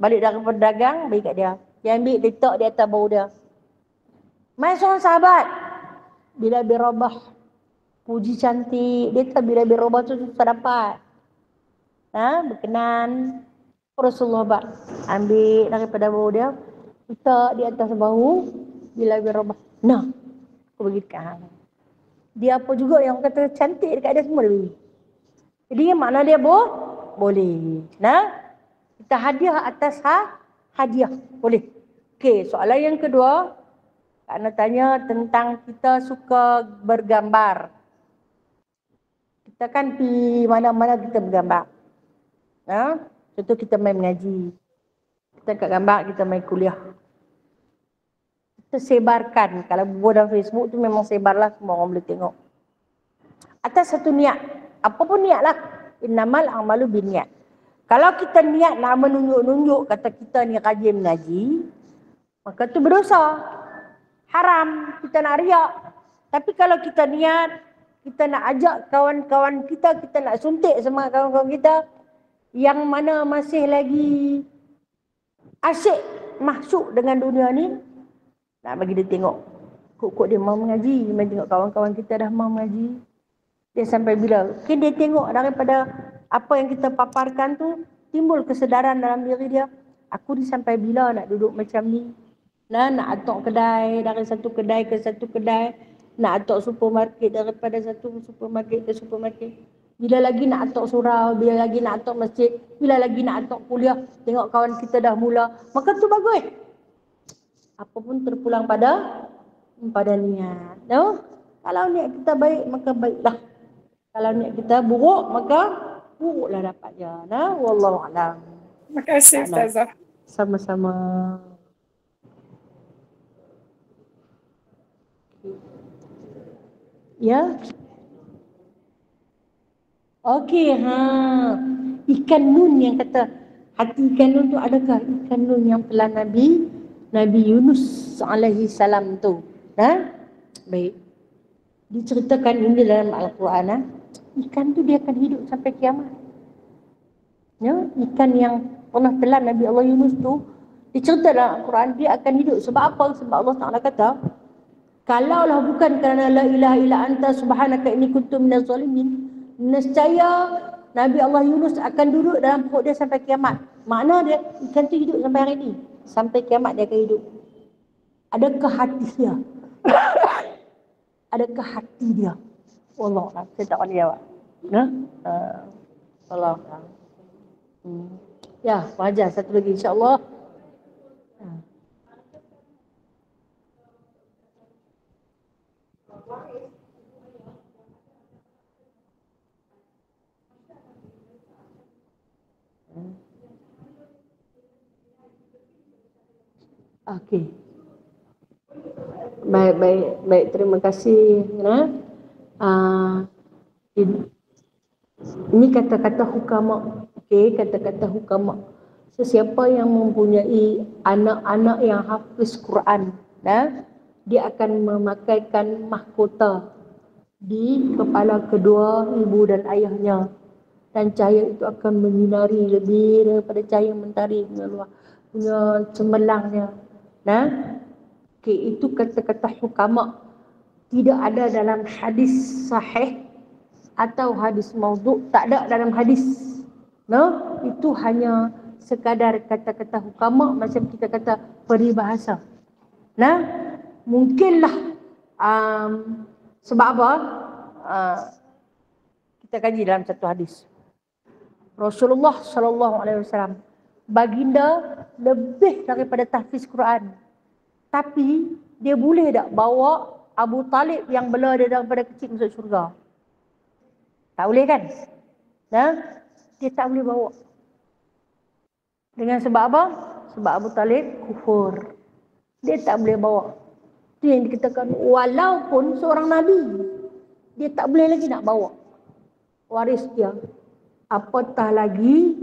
Balik daripada dagang, bagi kat dia. Dia ambil, letak di atas bahu dia. Mai seorang sahabat. Bila bin Rabah. Puji cantik. Dia tahu bila bin Rabah tu susah dapat. Berkenan. Rasulullah ambil daripada bahu dia. Letak di atas bahu. Bila bin Rabah. Nah, aku bagi dekat hang. Dia apa juga yang kata cantik dekat dia, semua dia bagi. Jadi makna dia boleh. Kita hadiah atas hadiah. Boleh. Okey, soalan yang kedua. Kak nak tanya tentang kita suka bergambar. Kita kan pergi mana-mana kita bergambar. Contoh kita main mengaji. Kita kat gambar, kita main kuliah. Kita sebarkan. Kalau buat dalam Facebook tu memang sebarlah, semua orang boleh tengok. Atas satu niat. Apa pun niat lah. Innamal a'malu binniat. Kalau kita niat nak menunjuk-nunjuk kata kita ni rajin mengaji, maka tu berdosa. Haram. Kita nak riak. Tapi kalau kita niat, kita nak ajak kawan-kawan kita, kita nak suntik sama kawan-kawan kita yang mana masih lagi asyik masuk dengan dunia ni, nak bagi dia tengok. Kok dia mau mengaji, main tengok kawan-kawan kita dah mau mengaji. Dia sampai bila? Mungkin dia tengok daripada apa yang kita paparkan tu, timbul kesedaran dalam diri dia. Aku ni sampai bila nak duduk macam ni? Nak atok kedai, dari satu kedai ke satu kedai. Nak atok supermarket, daripada satu supermarket ke supermarket. Bila lagi nak atok surau, bila lagi nak atok masjid, bila lagi nak atok kuliah. Tengok kawan kita dah mula. Maka tu bagus. Apa pun terpulang pada niat. Kalau niat kita baik, maka baiklah. Kalau niat kita buruk, maka buruklah dapatnya. Wallahu a'lam. Terima kasih Ustazah. Sama-sama. Ya. Okey, ikan nun yang kata hati ikan nun tu, adakah ikan nun yang telah Nabi Yunus alaihi salam tu? Baik. Diceritakan ini dalam Al-Quran. Ikan tu dia akan hidup sampai kiamat. Ya, ikan yang pernah telan Nabi Allah Yunus tu, dicerita dalam Al-Quran, dia akan hidup. Sebab apa? Sebab Allah Ta'ala kata, kalaulah bukan kerana la ilaha illa anta subhanaka inni kuntu minaz zalimin, nescaya Nabi Allah Yunus akan duduk dalam perut dia sampai kiamat. Makna dia, ikan tu hidup sampai hari ini. Sampai kiamat dia akan hidup. Adakah hati dia? Adakah hati dia? Wallah, saya tak boleh jawab. Allah. Ya, wajar satu lagi insya-Allah. Okey. Baik, terima kasih. Ini kata-kata hukama. Okey, kata-kata hukama. Sesiapa yang mempunyai anak-anak yang hafiz Quran, dia akan memakaikan mahkota di kepala kedua ibu dan ayahnya, dan cahaya itu akan menyinari lebih daripada cahaya mentari punya cemerlangnya. Okey, itu kata-kata hukama. Tidak ada dalam hadis sahih atau hadis maudhu', tak ada dalam hadis. Itu hanya sekadar kata-kata hukama, macam kita kata peribahasa. Mungkinlah sebab apa? Kita kaji dalam satu hadis. Rasulullah sallallahu alaihi wasallam, baginda lebih daripada tahfiz Quran. Tapi dia boleh tak bawa Abu Talib yang bela dia daripada kecil masuk syurga? Tak boleh kan? Dia tak boleh bawa. Dengan sebab apa? Sebab Abu Talib kufur. Dia tak boleh bawa. Itu yang dikatakan, walaupun seorang Nabi, dia tak boleh lagi nak bawa waris dia. Apatah lagi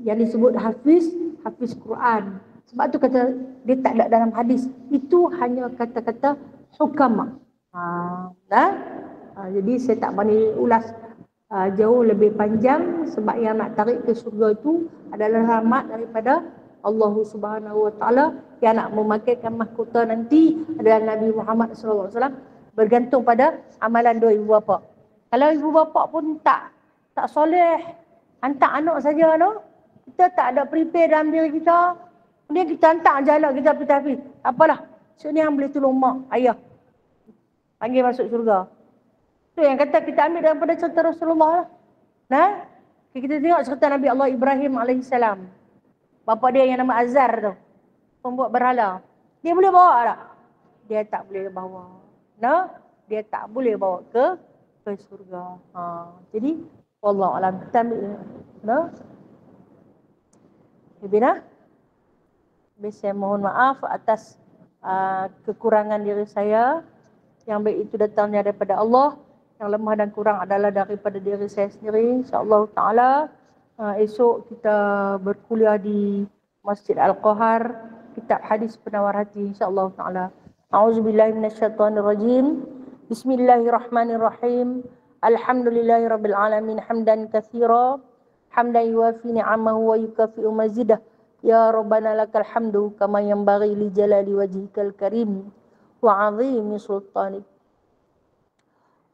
yang disebut hafiz Quran. Sebab tu kata dia tak ada dalam hadis. Itu hanya kata-kata hukama. Jadi saya tak boleh ulas jauh lebih panjang, sebab yang nak tarik ke syurga itu adalah rahmat daripada Allah Subhanahu Wa Taala. Yang nak memakaikan mahkota nanti adalah Nabi Muhammad SAW. Bergantung pada amalan dua ibu bapa. Kalau ibu bapa pun tak soleh, hantar anak saja, kita tak ada prepare dalam diri kita, kemudian kita hantar jalan kita pergi. Apalah, sini yang boleh tolong mak, ayah, panggil masuk syurga. Tu yang kata kita ambil daripada cerita Rasulullah lah. Kita tengok cerita Nabi Allah Ibrahim alaihissalam. Bapa dia yang nama Azar tu, pembuat berhala. Dia boleh bawa tak? Dia tak boleh bawa. Dia tak boleh bawa ke syurga. Jadi wallahu alam, kita ambil saya mohon maaf atas kekurangan diri saya. Yang baik itu datangnya daripada Allah, yang lemah dan kurang adalah daripada diri saya sendiri. InsyaAllah ta'ala esok kita berkuliah di Masjid Al-Qahar, kitab hadis penawar hati, insyaAllah ta'ala. A'udzubillahi minasyaitanirrajim. Bismillahirrahmanirrahim. Alhamdulillahi rabbil alamin, hamdan katsira, hamdan yuwafi ni'amahu wa yukafi'u mazidah. Ya Rabbana lakal hamdu kama yanbaghi li jalali wajhikal karim wa 'azimi sultanik.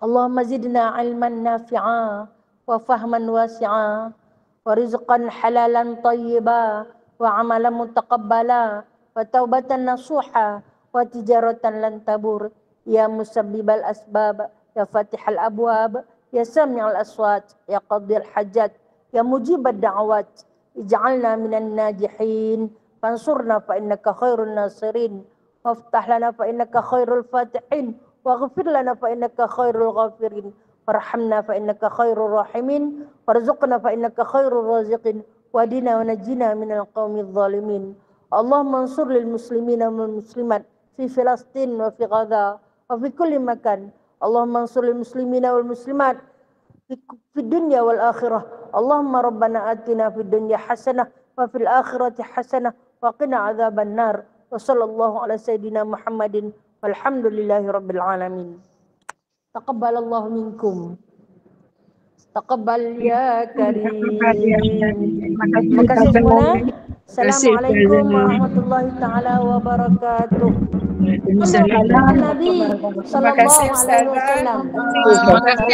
Allahumma zidna ilman nafi'a wa fahman wasi'a wa rizqan halalan tayyiba wa amalan mutaqabbala wa taubatan nasuha wa tijaratan lan tabur. Ya musabbibal asbab, ya fatihal abwab, ya sami'al aswat, ya qadhil hajat, ya mujibad da'awat. Ij'alna minan najihin, fansurna fa innaka khairun nasirin, waftah lana fa innaka khairul fatihin, waghfir lana fa innaka khairul ghafirin, warhamna fa innaka khairul rahimin, warzuqna fa innaka khairul raziqin, wadina wa najina minal qawmidh zalimin. Allahumma ansur lil muslimina wal muslimat fi Filastin wa fi Gaza wa fi kulli makan. Allahumma ansur lil muslimina wal muslimat في الدنيا والآخرة. اللهم ربنا آتنا في الدنيا حسنة وفي الآخرة حسنة وقنا عذاب النار. وصلى الله على سيدنا محمد والحمد لله رب العالمين. تقبل الله منكم. تقبل يا كريم. Terima kasih semuanya. Assalamualaikum warahmatullahi taala wabarakatuh. Nabi sallallahu alaihi wasallam. Terima kasih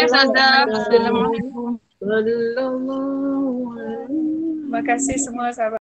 Ustazah. Assalamualaikum. Terima kasih semua sahabat.